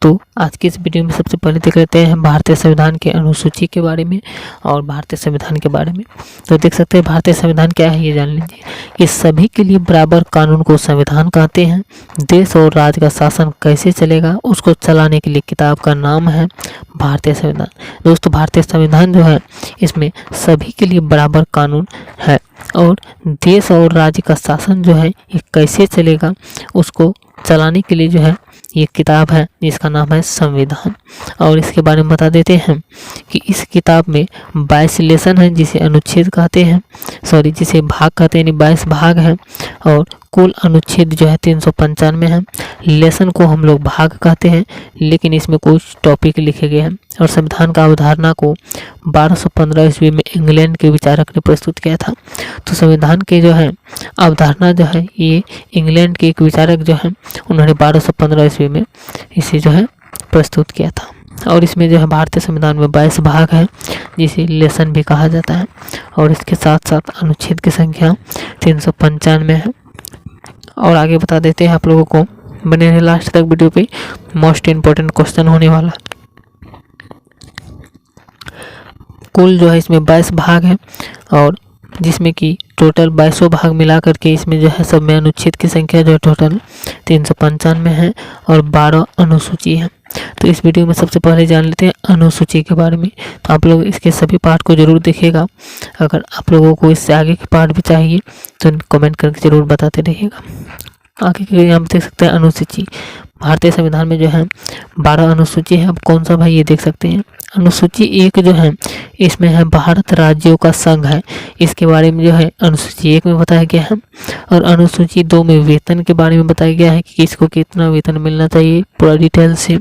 तो आज की इस वीडियो में सबसे पहले देख लेते हैं भारतीय संविधान के अनुसूची के बारे में और भारतीय संविधान के बारे में। तो देख सकते हैं भारतीय संविधान क्या है ये जान लीजिए कि सभी के लिए बराबर कानून को संविधान कहते हैं। देश और राज्य का शासन कैसे चलेगा उसको चलाने के लिए किताब का नाम है भारतीय संविधान। दोस्तों भारतीय संविधान जो है इसमें सभी के लिए बराबर कानून है और देश और राज्य का शासन जो है ये कैसे चलेगा उसको चलाने के लिए जो है ये किताब है जिसका नाम है संविधान। और इसके बारे में बता देते हैं कि इस किताब में 22 लेसन है जिसे अनुच्छेद कहते हैं, जिसे भाग कहते हैं, यानी 22 भाग हैं और कुल अनुच्छेद जो है 395 है। लेसन को हम लोग भाग कहते हैं लेकिन इसमें कुछ टॉपिक लिखे गए हैं। और संविधान का अवधारणा को 1215 ईस्वी में इंग्लैंड के विचारक ने प्रस्तुत किया था। तो संविधान के जो है अवधारणा जो है ये इंग्लैंड के एक विचारक जो है उन्होंने 1215 ईस्वी में इसे जो है प्रस्तुत किया था। और इसमें जो है भारतीय संविधान में 22 भाग है जिसे लेसन भी कहा जाता है और इसके साथ साथ अनुच्छेद की संख्या 395 है। और आगे बता देते हैं आप लोगों को, बने रहे लास्ट तक वीडियो पे, मोस्ट इम्पोर्टेंट क्वेश्चन होने वाला। कुल जो है इसमें 22 भाग है और जिसमें कि टोटल 22 भाग मिला करके इसमें जो है सब में अनुच्छेद की संख्या जो है टोटल 395 है और 12 अनुसूची है। तो इस वीडियो में सबसे पहले जान लेते हैं अनुसूची के बारे में। तो आप लोग इसके सभी पार्ट को जरूर देखिएगा। अगर आप लोगों को इससे आगे के पार्ट भी चाहिए तो कमेंट करके जरूर बताते रहिएगा। आगे के यहाँ देख सकते हैं अनुसूची। भारतीय संविधान में जो है 12 अनुसूची है। अब कौन सा भाई ये देख सकते हैं। अनुसूची 1 जो है इसमें है भारत राज्यों का संघ है, इसके बारे में जो है अनुसूची 1 में बताया गया है। और अनुसूची 2 में वेतन के बारे में बताया गया है कि किसको कितना वेतन मिलना चाहिए पूरा डिटेल से।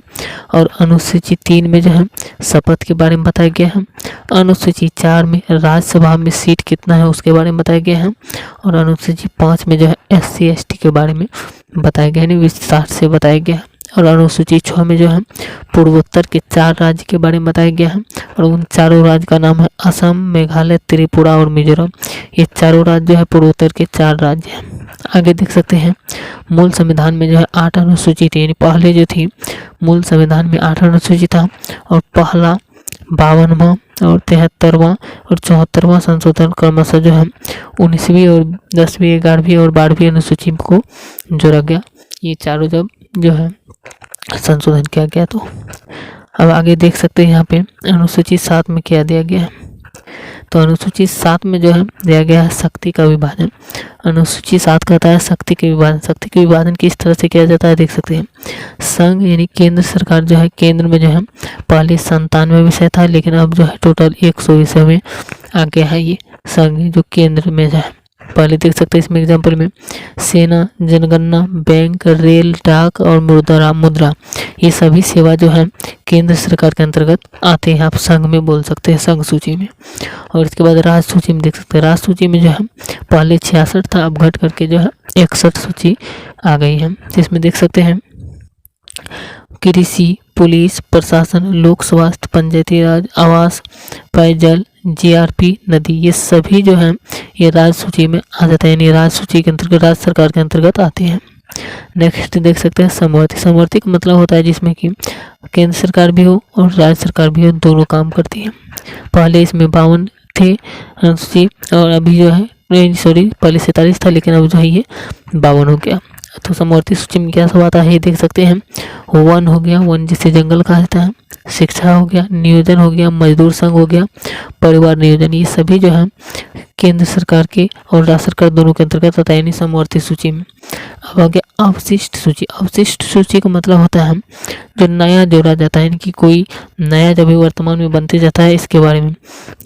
और अनुसूची 3 में जो है शपथ के बारे में बताया गया है। अनुसूची 4 में राज्यसभा में सीट कितना है उसके बारे में बताया गया है। और अनुसूची 5 में जो है SC ST के बारे में बताया गया है, विस्तार से बताया गया है। और अनुसूची 6 में जो है पूर्वोत्तर के 4 राज्य के बारे में बताया गया है और उन चारों राज्य का नाम है असम, मेघालय, त्रिपुरा और मिजोरम। ये चारों राज्य जो है पूर्वोत्तर के 4 राज्य हैं। आगे देख सकते हैं मूल संविधान में जो है 8 अनुसूची थी, यानी पहले जो थी मूल संविधान में 8 अनुसूची था और पहला 52वां और 73वां और 74वां संशोधन क्रमशः जो है 19वीं और 10वीं, 11वीं और 12वीं अनुसूची को जोड़ा गया। ये चारों जब जो है संशोधन किया गया। तो अब आगे देख सकते हैं यहाँ पे अनुसूची 7 में क्या दिया गया है। तो अनुसूची 7 में जो है दिया गया है शक्ति का विभाजन। अनुसूची 7 कहता है शक्ति के विभाजन। शक्ति के विभाजन किस तरह से किया जाता है देख सकते हैं। संघ यानी केंद्र सरकार जो है केंद्र में जो है पहले 97 विषय था लेकिन अब जो है टोटल 100 विषय में आ गया है ये संघ जो केंद्र में जो है। पहले देख सकते हैं इसमें एग्जाम्पल में सेना, जनगणना, बैंक, रेल, डाक और मुद्रा ये सभी सेवा जो है केंद्र सरकार के अंतर्गत आते हैं। आप संघ में बोल सकते हैं, संघ सूची में। और इसके बाद राज्य सूची में देख सकते हैं। राज्य सूची में जो है पहले 66 था, अब घट करके जो है 61 सूची आ गई है। जिसमें देख सकते हैं कृषि, पुलिस, प्रशासन, लोक स्वास्थ्य, पंचायती राज, आवास, पेयजल, GRP, नदी, ये सभी जो हैं ये राज्य सूची में आ जाते हैं, यानी राज्य सूची के अंतर्गत राज्य सरकार के अंतर्गत आते हैं। नेक्स्ट देख सकते हैं समवर्ती। समवर्ती का मतलब होता है जिसमें कि केंद्र सरकार भी हो और राज्य सरकार भी हो, दोनों काम करती है। पहले इसमें 52 थे अनुसूची और अभी जो है पहले 47 था लेकिन अब जो है ये 52 हो गया। तो समवर्ती सूची में क्या सब आता है ये देख सकते हैं। वन हो गया, वन जिसे जंगल कहा जाता है, शिक्षा हो गया, नियोजन हो गया, मजदूर संघ हो गया, परिवार नियोजन, ये सभी जो है केंद्र सरकार के और राज्य सरकार दोनों के अंतर्गत आता है, यानी समवर्ती सूची में। अब आ गया अवशिष्ट सूची। अवशिष्ट सूची का मतलब होता है जो नया जोड़ा जाता है, यानी कि कोई नया जब भी वर्तमान में बनते जाता है इसके बारे में,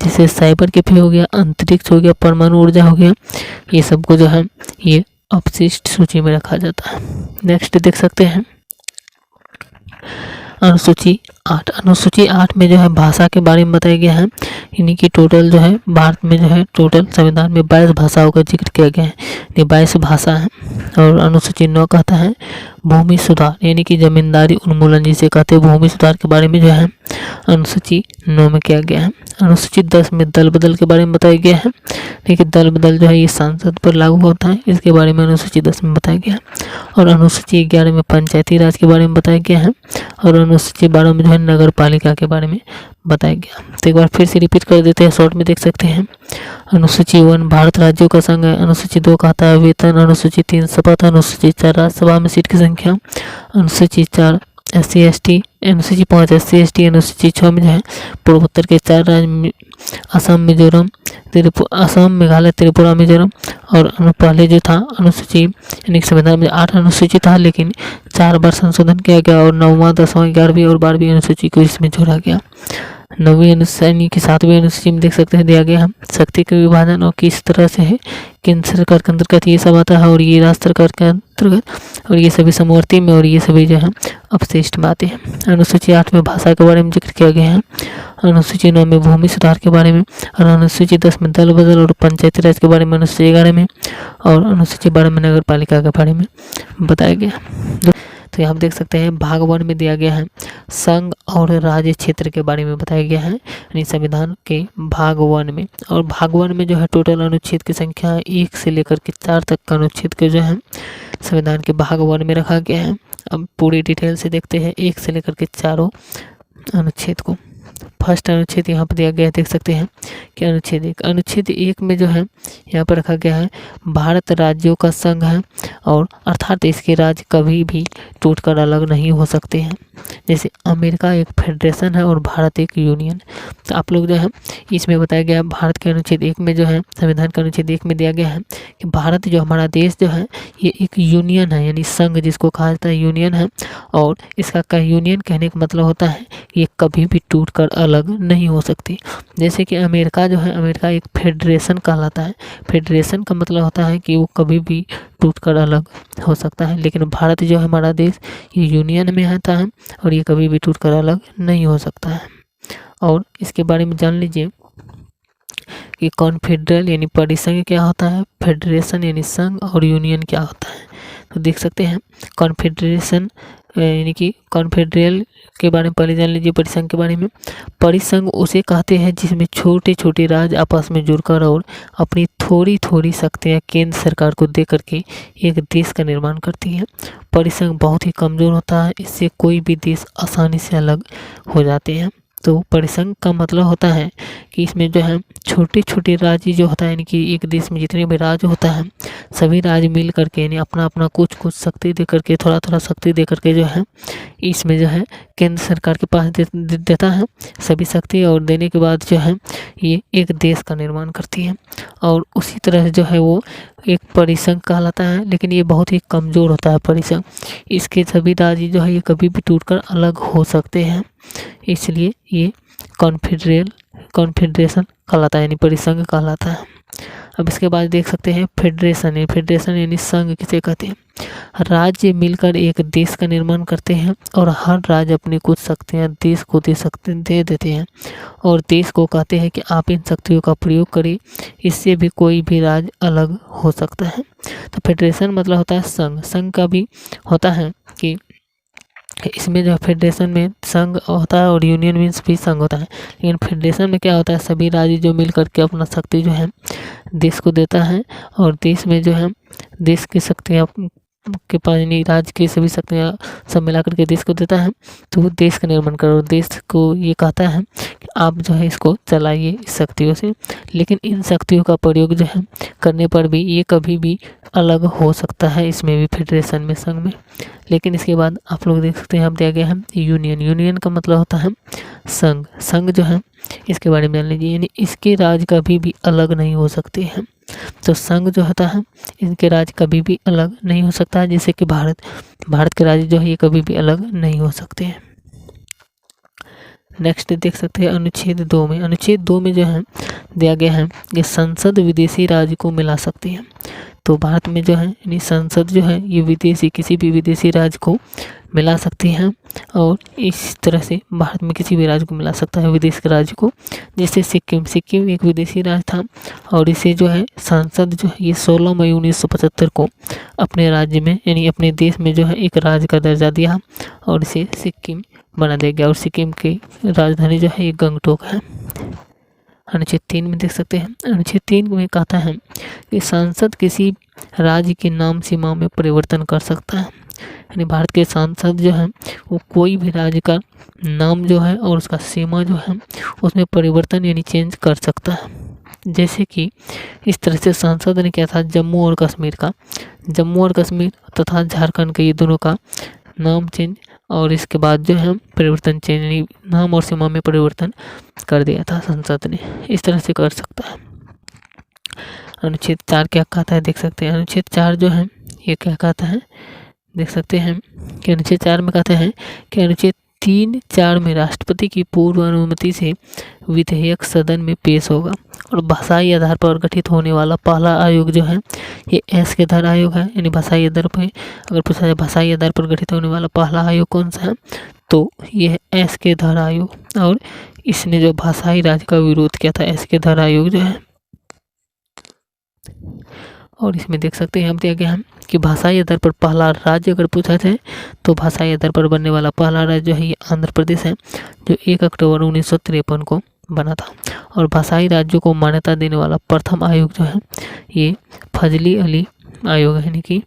जैसे साइबर कैफे हो गया, अंतरिक्ष हो गया, परमाणु ऊर्जा हो गया, ये सबको जो है ये अपशिष्ट सूची में रखा जाता है। नेक्स्ट देख सकते हैं अनुसूची 8, अनुसूची 8 में जो है भाषा के बारे में बताया गया है, यानी कि टोटल जो है भारत में जो है टोटल संविधान में 22 भाषाओं का जिक्र किया गया है, ये 22 भाषा है। और अनुसूची 9 कहता है भूमि सुधार यानी कि जमींदारी उन्मूलन जिसे कहते हैं, भूमि सुधार के बारे में जो है अनुसूची 9 में किया गया है। अनुसूची 10 में दल बदल के बारे में बताया गया है, देखिए दल बदल जो है ये सांसद पर लागू होता है, इसके बारे में अनुसूची 10 में बताया गया है। और अनुसूची 11 में पंचायती राज के बारे में बताया गया है, और अनुसूची 12 में जो है नगर पालिका के बारे में बताया गया। तो एक बार फिर से रिपीट कर देते हैं, शॉर्ट में देख सकते हैं। अनुसूची 1 भारत राज्यों का संघ है, अनुसूची 2 कहता है वेतन, अनुसूची 3 शपथ, अनुसूची 4 राज्यसभा में सीट की संख्या, अनुसूची 4 SC/ST, अनुसूची 5 SC/ST, अनुसूची 6 में जो है पूर्वोत्तर के 4 राज्य असम, मिजोरम, असम, मेघालय, त्रिपुरा, मिजोरम। और पहले जो था अनुसूची यानी संविधान में 8 अनुसूची था, लेकिन 4 बार संशोधन किया गया और 9वां, 10वां, 11वीं और 12वीं अनुसूची को इसमें जोड़ा गया। 9वीं अनुसूची की 7वीं अनुसूची में देख सकते हैं दिया गया है शक्ति के विभाजन और किस तरह से है, केंद्र सरकार के अंतर्गत ये सब आता है और ये राज्य सरकार के अंतर्गत, और ये सभी समवर्ती में और ये सभी जो है अपशिष्ट में आते हैं। अनुसूची 8 में भाषा के बारे में जिक्र किया गया है, अनुसूची 9 में भूमि सुधार के बारे में, और अनुसूची 10 में दल बदल और पंचायती राज के बारे में, अनुसूची 11 में, और अनुसूची 12 में नगर पालिका के बारे में बताया गया। तो यहाँ देख सकते हैं भाग 1 में दिया गया है संघ और राज्य क्षेत्र के बारे में बताया गया है, यानी संविधान के भाग 1 में। और भाग 1 में जो है टोटल अनुच्छेद की संख्या 1 से लेकर के 4 तक का अनुच्छेद के जो है संविधान के भाग 1 में रखा गया है। अब पूरी डिटेल से देखते हैं 1 से लेकर के 4 अनुच्छेद को। फर्स्ट अनुच्छेद यहाँ पर दिया गया है, देख सकते हैं कि अनुच्छेद 1 में जो है यहाँ पर रखा गया है भारत राज्यों का संघ है, और अर्थात इसके राज्य कभी भी टूटकर अलग नहीं हो सकते हैं। जैसे अमेरिका एक फेडरेशन है और भारत एक यूनियन। तो आप लोग जो है इसमें बताया गया है भारत के अनुच्छेद 1 में जो है संविधान के अनुच्छेद 1 में दिया गया है कि भारत जो हमारा देश जो है ये एक यूनियन है, यानी संघ जिसको कहा जाता है यूनियन है। और इसका यूनियन कहने का मतलब होता है ये कभी भी टूटकर अलग नहीं हो सकती। जैसे कि अमेरिका जो है अमेरिका एक फेडरेशन कहलाता है, फेडरेशन का मतलब होता है कि वो कभी भी टूटकर अलग हो सकता है, लेकिन भारत जो है हमारा देश ये यूनियन में आता है और ये कभी भी टूटकर अलग नहीं हो सकता है। और इसके बारे में जान लीजिए कि कॉन्फेडरल यानी परिसंघ क्या होता है, फेडरेशन यानी संघ, और यूनियन क्या होता है। तो देख सकते हैं कॉन्फेडरेशन यानी कि कॉन्फेडरल के बारे में पहले जान लीजिए परिसंघ के बारे में। परिसंघ उसे कहते हैं जिसमें छोटे छोटे राज्य आपस में जुड़कर और अपनी थोड़ी थोड़ी शक्तियाँ केंद्र सरकार को दे करके एक देश का निर्माण करती है। परिसंघ बहुत ही कमज़ोर होता है, इससे कोई भी देश आसानी से अलग हो जाते हैं। तो परिसंघ का मतलब होता है कि इसमें जो है छोटे छोटे राज्य जो होता है, यानी कि एक देश में जितने भी राज्य होता है सभी राज्य मिल करके यानी अपना अपना कुछ कुछ शक्ति दे करके, थोड़ा थोड़ा शक्ति दे करके जो है इसमें जो है केंद्र सरकार के पास देता है सभी शक्ति, और देने के बाद जो है ये एक देश का निर्माण करती है। और उसी तरह जो है वो एक परिसंघ कहलाता है, लेकिन ये बहुत ही कमज़ोर होता है परिसंघ। इसके सभी राज्य जो है ये कभी भी टूटकर अलग हो सकते हैं, इसलिए ये कॉन्फेडरेशन कहलाता है यानी परिसंघ कहलाता है। अब इसके बाद देख सकते हैं फेडरेशन, फेडरेशन यानी संघ किसे कहते हैं। राज्य मिलकर एक देश का निर्माण करते हैं और हर राज्य अपनी कुछ शक्तियाँ देश को दे देते हैं, और देश को कहते हैं कि आप इन शक्तियों का प्रयोग करें, इससे भी कोई भी राज्य अलग हो सकता है। तो फेडरेशन मतलब होता है संघ। संघ का भी होता है कि इसमें जो फेडरेशन में संघ होता है और यूनियन मीन्स भी संघ होता है, लेकिन फेडरेशन में क्या होता है सभी राज्य जो मिल करके अपना शक्ति जो है देश को देता है, और देश में जो है देश की शक्तियाँ के पास यानी राज्य की सभी शक्तियाँ सब मिला करके देश को देता है। तो वो देश का निर्माण करो, देश को ये कहता है कि आप जो है इसको चलाइए इस शक्तियों से, लेकिन इन शक्तियों का प्रयोग जो है करने पर भी ये कभी भी अलग हो सकता है, इसमें भी फेडरेशन में संघ में। लेकिन इसके बाद आप लोग देख सकते हैं यहाँ दिया गया है यूनियन। यूनियन का मतलब होता है संघ। संघ जो है इसके बारे में जान लीजिए, यानी इसके राज्य कभी भी अलग नहीं हो सकते हैं। तो संघ जो होता है इनके राज्य कभी भी अलग नहीं हो सकता है, जैसे कि भारत के राज्य जो है ये कभी भी अलग नहीं हो सकते हैं। नेक्स्ट देख सकते हैं अनुच्छेद 2 में। अनुच्छेद 2 में जो है दिया गया है कि संसद विदेशी राज्य को मिला सकती है। तो भारत में जो है यानी संसद जो है ये विदेशी किसी भी विदेशी राज्य को मिला सकती है, और इस तरह से भारत में किसी भी राज्य को मिला सकता है विदेश के राज्य को। जैसे सिक्किम एक विदेशी राज्य था, और इसे जो है संसद जो है ये 16 मई 1975 को अपने राज्य में यानी अपने देश में जो है एक राज्य का दर्जा दिया, और इसे सिक्किम बना दिया गया। और सिक्किम की राजधानी जो है ये गंगटोक है। अनुच्छेद 3 में देख सकते हैं, अनुच्छेद 3 में कहता है कि सांसद किसी राज्य के नाम सीमा में परिवर्तन कर सकता है। यानी भारत के सांसद जो है वो कोई भी राज्य का नाम जो है और उसका सीमा जो है उसमें परिवर्तन यानी चेंज कर सकता है। जैसे कि इस तरह से सांसद ने किया था जम्मू और कश्मीर तथा झारखंड के ये दोनों का नाम चेंज, और इसके बाद जो है परिवर्तन चेंज यानी नाम और सीमा में परिवर्तन कर दिया था संसद ने। इस तरह से कर सकता है। अनुच्छेद 4 क्या कहता है देख सकते हैं। अनुच्छेद 4 जो है ये क्या कहता है देख सकते हैं कि अनुच्छेद 4 में कहते हैं कि अनुच्छेद 3(4) में राष्ट्रपति की पूर्व अनुमति से विधेयक सदन में पेश होगा, और भाषाई आधार पर गठित होने वाला पहला आयोग जो है ये एस के धर आयोग है। यानी भाषाई आधार पर अगर पूछा जाए भाषाई आधार पर गठित होने वाला पहला आयोग कौन सा है, तो ये है एस के धर आयोग। और इसने जो भाषाई राज्य का विरोध किया था एस के धर आयोग जो है। और इसमें देख सकते हैं हम दिया गया है कि भाषाई आधार पर पहला राज्य अगर पूछा जाए तो भाषाई आधार पर बनने वाला पहला राज्य जो है ये आंध्र प्रदेश है, जो 1 अक्टूबर 1953 को बना था। और भाषाई राज्यों को मान्यता देने वाला प्रथम आयोग जो है ये फजली अली आयोग है, यानी कि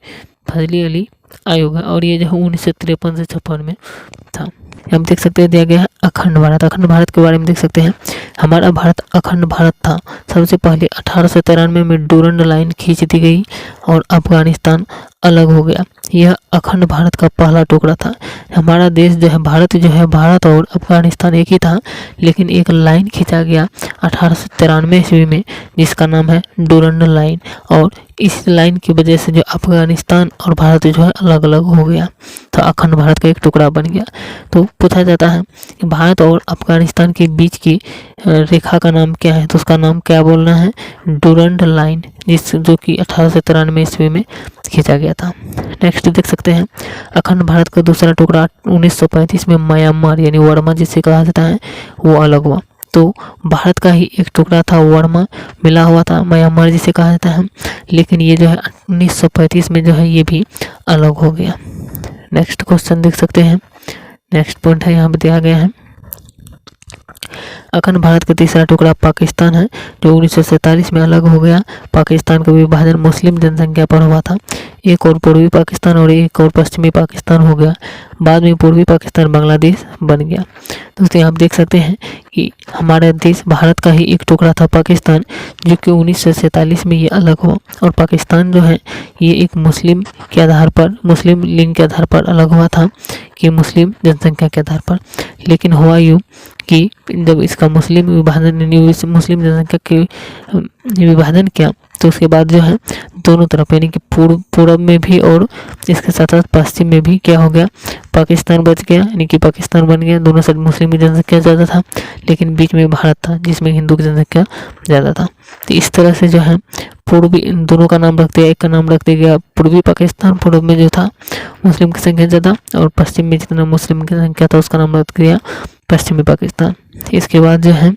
फजली अली आयोग है, और ये जो है 1953 से 56 में था। हम देख सकते हैं दिया गया है अखंड भारत के बारे में देख सकते हैं। हमारा भारत अखंड भारत था। सबसे पहले 1893 में डूरंड लाइन खींच दी गई और अफगानिस्तान अलग हो गया। यह अखंड भारत का पहला टुकड़ा था। हमारा देश जो है भारत और अफगानिस्तान एक ही था, लेकिन एक लाइन खींचा गया 1893 ईस्वी में जिसका नाम है डूरंड लाइन, और इस लाइन की वजह से जो अफगानिस्तान और भारत जो है अलग अलग हो गया, तो अखंड भारत का एक टुकड़ा बन गया। तो पूछा जाता है कि भारत और अफगानिस्तान के बीच की रेखा का नाम क्या है, तो उसका नाम क्या बोलना है, डूरंड लाइन, जो कि 1893 ईस्वी में खींचा गया था। नेक्स्ट देख सकते हैं अखंड भारत का दूसरा टुकड़ा 1935 में म्यांमार यानी वर्मा जिसे कहा जाता है वो अलग हुआ। तो भारत का ही एक टुकड़ा था वर्मा मिला हुआ था म्यांमार जिसे कहा जाता है, लेकिन ये जो है 1935 में जो है ये भी अलग हो गया। नेक्स्ट क्वेश्चन देख सकते हैं। नेक्स्ट पॉइंट है यहाँ पे दिया गया है अखंड भारत का तीसरा टुकड़ा पाकिस्तान है, जो 1947 में अलग हो गया। पाकिस्तान का विभाजन मुस्लिम जनसंख्या पर हुआ था। एक और पूर्वी पाकिस्तान और एक और पश्चिमी पाकिस्तान हो गया। बाद में पूर्वी पाकिस्तान बांग्लादेश बन गया। दोस्तों आप देख सकते हैं कि हमारा देश भारत का ही एक टुकड़ा था पाकिस्तान, जो कि 1947 में ये अलग हुआ, और पाकिस्तान जो है ये एक मुस्लिम लिंग के आधार पर अलग हुआ था कि मुस्लिम जनसंख्या के आधार पर। लेकिन हुआ यूँ कि जब इसका मुस्लिम जनसंख्या के विभाजन किया तो उसके बाद जो है दोनों तरफ यानी कि पूर्व में भी और इसके साथ साथ पश्चिम में भी क्या हो गया, पाकिस्तान बच गया यानी कि पाकिस्तान बन गया। दोनों साइड मुस्लिम की जनसंख्या ज़्यादा था, लेकिन बीच में भारत था जिसमें हिंदू की जनसंख्या ज़्यादा था। तो इस तरह से जो है पूर्वी दोनों का नाम रख दिया, एक का नाम रख दिया गया पूर्वी पाकिस्तान, पूर्व में जो था मुस्लिम की संख्या ज़्यादा, और पश्चिम में जितना मुस्लिम की संख्या था उसका नाम रख दिया पश्चिमी पाकिस्तान। इसके बाद जो है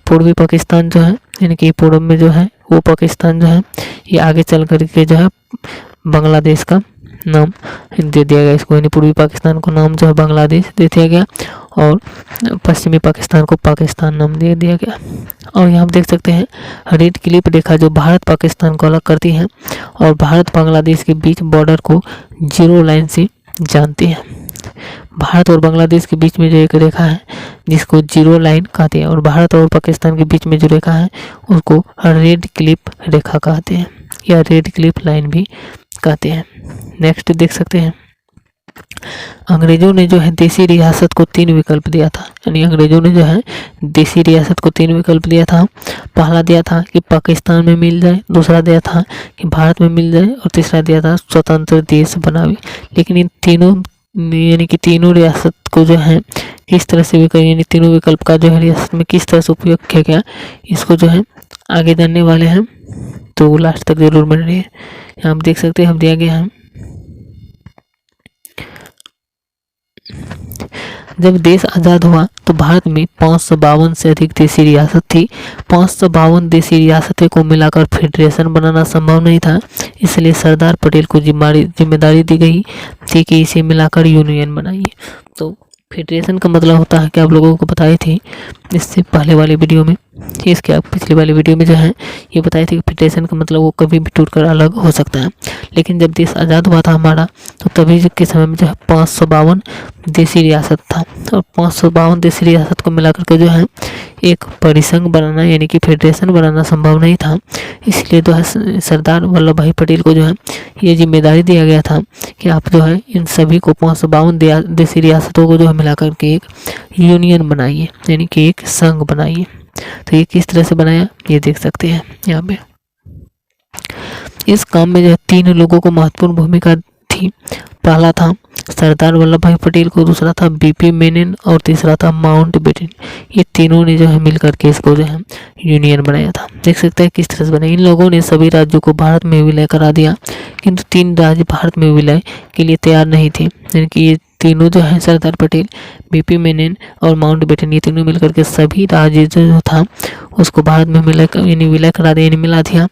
पूर्वी पाकिस्तान जो है यानी कि पूर्व में जो है वो पाकिस्तान जो है ये आगे चल करके जो है बांग्लादेश का नाम दे दिया गया इसको, यानी पूर्वी पाकिस्तान को नाम जो है बांग्लादेश दे दिया गया और पश्चिमी पाकिस्तान को पाकिस्तान नाम दे दिया गया। और यहाँ आप देख सकते हैं रेड क्लिप रेखा जो भारत पाकिस्तान को अलग करती है और भारत बांग्लादेश के बीच बॉर्डर को जीरो लाइन से जानती है। भारत और बांग्लादेश के बीच में जो एक रेखा है जिसको जीरो लाइन कहते हैं, और भारत और पाकिस्तान के बीच में जो रेखा है उसको रेड क्लिप रेखा कहते हैं या रेड क्लिप लाइन भी कहते हैं। नेक्स्ट देख सकते हैं अंग्रेजों ने जो है देसी रियासत को 3 विकल्प दिया था, यानी अंग्रेजों ने जो है देसी रियासत को 3 विकल्प दिया था। पहला दिया था कि पाकिस्तान में मिल जाए, दूसरा दिया था कि भारत में मिल जाए, और तीसरा दिया था स्वतंत्र देश बनावे। लेकिन इन तीनों यानी कि तीनों रियासत को जो है किस तरह से यानी तीनों विकल्प का जो है रियासत में किस तरह से उपयोग किया गया, इसको जो है आगे जानने वाले हैं, तो लास्ट तक जरूर बने रहिए। यहाँ आप देख सकते हैं हम दिया गया है, जब देश आज़ाद हुआ तो भारत में 552 से अधिक देशी रियासत थी। 552 देशी रियासतें को मिलाकर फेडरेशन बनाना संभव नहीं था, इसलिए सरदार पटेल को जिम्मेदारी दी गई थी कि इसे मिलाकर यूनियन बनाइए। तो फेडरेशन का मतलब होता है कि आप लोगों को बताई थी इससे पहले वाले वीडियो में, इसके आप पिछले वाले वीडियो में जो है ये बताई थी कि फेडरेशन का मतलब वो कभी भी टूटकर अलग हो सकता है। लेकिन जब देश आज़ाद हुआ था हमारा, तो तभी के समय में जो है 552 देशी रियासत था, और 552 देशी रियासत को मिलाकर के जो है एक परिसंघ बनाना यानी कि फेडरेशन बनाना संभव नहीं था। इसलिए जो है सरदार वल्लभ भाई पटेल को जो है ये जिम्मेदारी दिया गया था कि आप जो है इन सभी को 552 देशी रियासतों को जो है मिलाकर के एक यूनियन बनाइए, यानी कि एक संघ बनाइए। तो ये किस तरह से बनाया ये देख सकते हैं यहाँ पे। इस काम में जो है 3 लोगों को महत्वपूर्ण भूमिका थी। पहला था सरदार वल्लभ भाई पटेल को, दूसरा था बीपी मेनन और तीसरा था माउंटबेटन। ये तीनों ने जो है मिलकर के इसको जो है यूनियन बनाया था। देख सकते हैं किस तरह से बना। इन लोगों ने सभी राज्यों को भारत में विलय करा दिया, किंतु 3 राज्य भारत में विलय के लिए तैयार नहीं थे, यानी कि ये तीनों जो है सरदार पटेल, बीपी मेनन और माउंटबेटन, ये तीनों मिलकर के सभी राज्य जो था उसको भारत में विलय करा दिया, यानी मिला दिया।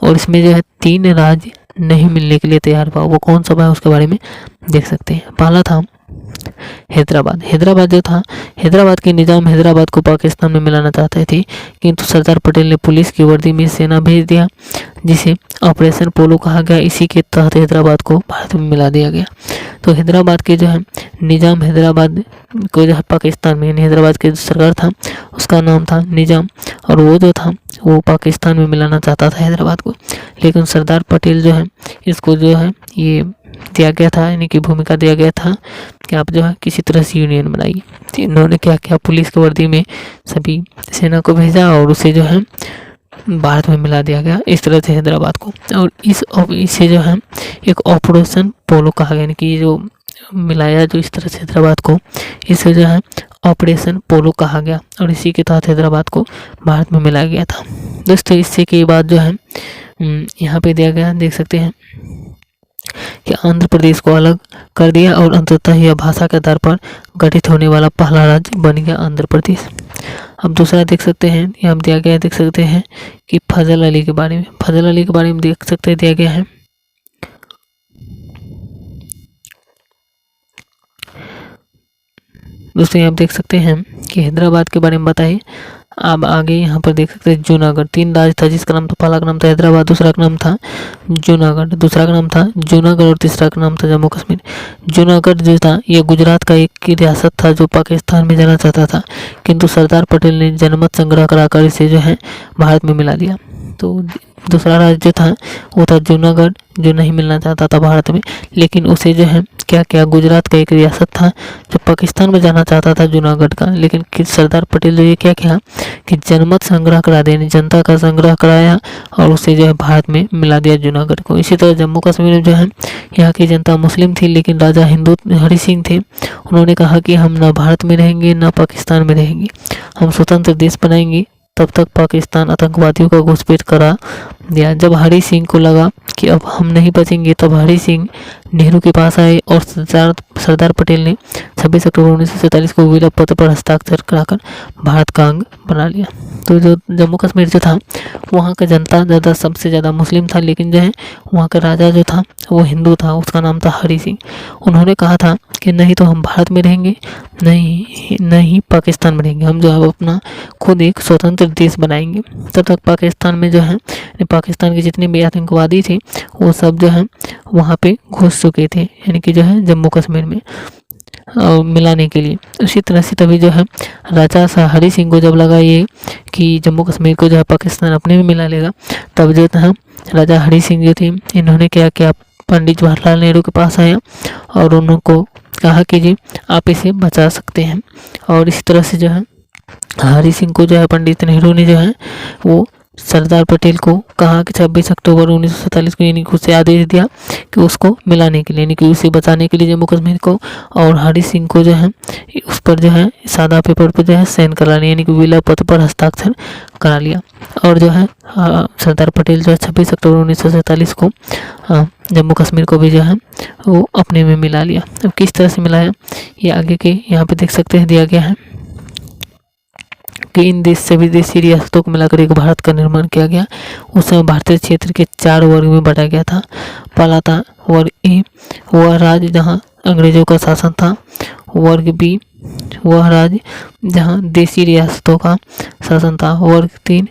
और इसमें जो है 3 राज्य नहीं मिलने के लिए तैयार हुआ। वो कौन सा है उसके बारे में देख सकते हैं। पहला था हैदराबाद। हैदराबाद जो था, हैदराबाद के निजाम हैदराबाद को पाकिस्तान में मिलाना चाहते थे, किंतु सरदार पटेल ने पुलिस की वर्दी में सेना भेज दिया, जिसे ऑपरेशन पोलो कहा गया। इसी के तहत हैदराबाद को भारत में मिला दिया गया। तो हैदराबाद के जो है निजाम हैदराबाद को जो है पाकिस्तान में, हैदराबाद के जो सरकार था उसका नाम था निजाम, और वो जो था वो पाकिस्तान में मिलाना चाहता था हैदराबाद को। लेकिन सरदार पटेल जो है इसको जो है ये दिया गया था, यानी कि भूमिका दिया गया था कि आप जो है किसी तरह से यूनियन बनाइए। तो इन्होंने क्या किया, पुलिस की वर्दी में सभी सेना को भेजा और उसे जो है भारत में मिला दिया गया, इस तरह से हैदराबाद को। और इसे जो है एक ऑपरेशन पोलो कहा गया, यानी कि जो मिलाया जो इस तरह से हैदराबाद को, इसे जो है ऑपरेशन पोलो कहा गया, और इसी के तहत हैदराबाद को भारत में मिलाया गया था। दोस्तों इससे के बाद जो है यहाँ पे दिया गया, देख सकते हैं कि आंध्र प्रदेश को अलग कर दिया, और अंततः यह भाषा के आधार पर गठित होने वाला पहला राज्य बन गया आंध्र प्रदेश। अब दूसरा देख सकते हैं, यहाँ दिया गया है, देख सकते हैं कि फजल अली के बारे में, फजल अली के बारे में देख सकते हैं दिया गया है। दोस्तों यहाँ देख सकते हैं कि हैदराबाद के बारे में बताइए। अब आगे यहाँ पर देख सकते हैं जूनागढ़। 3 राज्य था जिसका नाम था, पहला का नाम था हैदराबाद, दूसरा का नाम था जूनागढ़, दूसरा का नाम था जूनागढ़ और तीसरा का नाम था जम्मू कश्मीर। जूनागढ़ जो था यह गुजरात का एक रियासत था जो पाकिस्तान में जाना चाहता था, किंतु सरदार पटेल ने जनमत संग्रह कराकर इसे जो है भारत में मिला दिया। तो दूसरा राज्य जो था वो था जूनागढ़, जो नहीं मिलना चाहता था भारत में, लेकिन उसे जो है क्या गुजरात का एक रियासत था जो पाकिस्तान में जाना चाहता था जूनागढ़ का, लेकिन सरदार पटेल ने क्या किया कि जनमत संग्रह करा दिया, जनता का संग्रह कराया और उसे जो है भारत में मिला दिया जूनागढ़ को। इसी तरह जम्मू कश्मीर में जो है यहाँ की जनता मुस्लिम थी, लेकिन राजा हिंदू हरि सिंह थे। उन्होंने कहा कि हम ना भारत में रहेंगे ना पाकिस्तान में रहेंगे, हम स्वतंत्र देश बनाएंगे। तब तक पाकिस्तान आतंकवादियों का घुसपैठ करा दिया। जब हरि सिंह को लगा कि अब हम नहीं बचेंगे, तब हरि सिंह नेहरू के पास आए और सरदार पटेल ने 26 अक्टूबर 1947 को विलय पत्र पर हस्ताक्षर कराकर भारत का अंग बना लिया। तो जो जम्मू कश्मीर जो था वहाँ का जनता ज़्यादा सबसे ज़्यादा मुस्लिम था, लेकिन जो है वहाँ का राजा जो था वो हिंदू था, उसका नाम था हरि सिंह। उन्होंने कहा था कि नहीं तो हम भारत में रहेंगे, नहीं पाकिस्तान में रहेंगे, हम जो है अपना खुद एक स्वतंत्र देश बनाएंगे। तब तक पाकिस्तान में जो है पाकिस्तान के जितने भी आतंकवादी थे वो सब जो है वहाँ पे घुस चुके थे, यानी कि जो है जम्मू कश्मीर में मिलाने के लिए। उसी तरह से तभी जो है राजा हरि सिंह को जब लगा ये कि जम्मू कश्मीर को जो है पाकिस्तान अपने में मिला लेगा, तब जो था राजा हरि सिंह जो थे इन्होंने क्या किया, पंडित जवाहरलाल नेहरू के पास आया और उनको कहा कि जी आप इसे बचा सकते हैं। और इस तरह से जो है हरि सिंह को जो है पंडित नेहरू ने जो है वो सरदार पटेल को कहा कि 26 अक्टूबर 1947 को यानी कि उसे आदेश दिया कि उसको मिलाने के लिए, यानी कि उसे बचाने के लिए जम्मू कश्मीर को, और हरि सिंह को जो है उस पर जो है सादा पेपर पर जो है साइन कराने, यानी कि विलय पत्र पर हस्ताक्षर करा लिया। और जो है सरदार पटेल जो है 26 अक्टूबर 1947 को जम्मू कश्मीर को भी जो है वो अपने में मिला लिया। अब किस तरह से मिलाया ये आगे के यहाँ पे देख सकते हैं, दिया गया है कि इन देश सभी देशी रियासतों को मिलाकर एक भारत का निर्माण किया गया। उस समय भारतीय क्षेत्र के 4 वर्ग में बांटा गया था। पहला था वर्ग ए, वह राज्य जहां अंग्रेजों का शासन था। वर्ग बी, वह राज्य जहां देशी रियासतों का शासन था। वर्ग 3,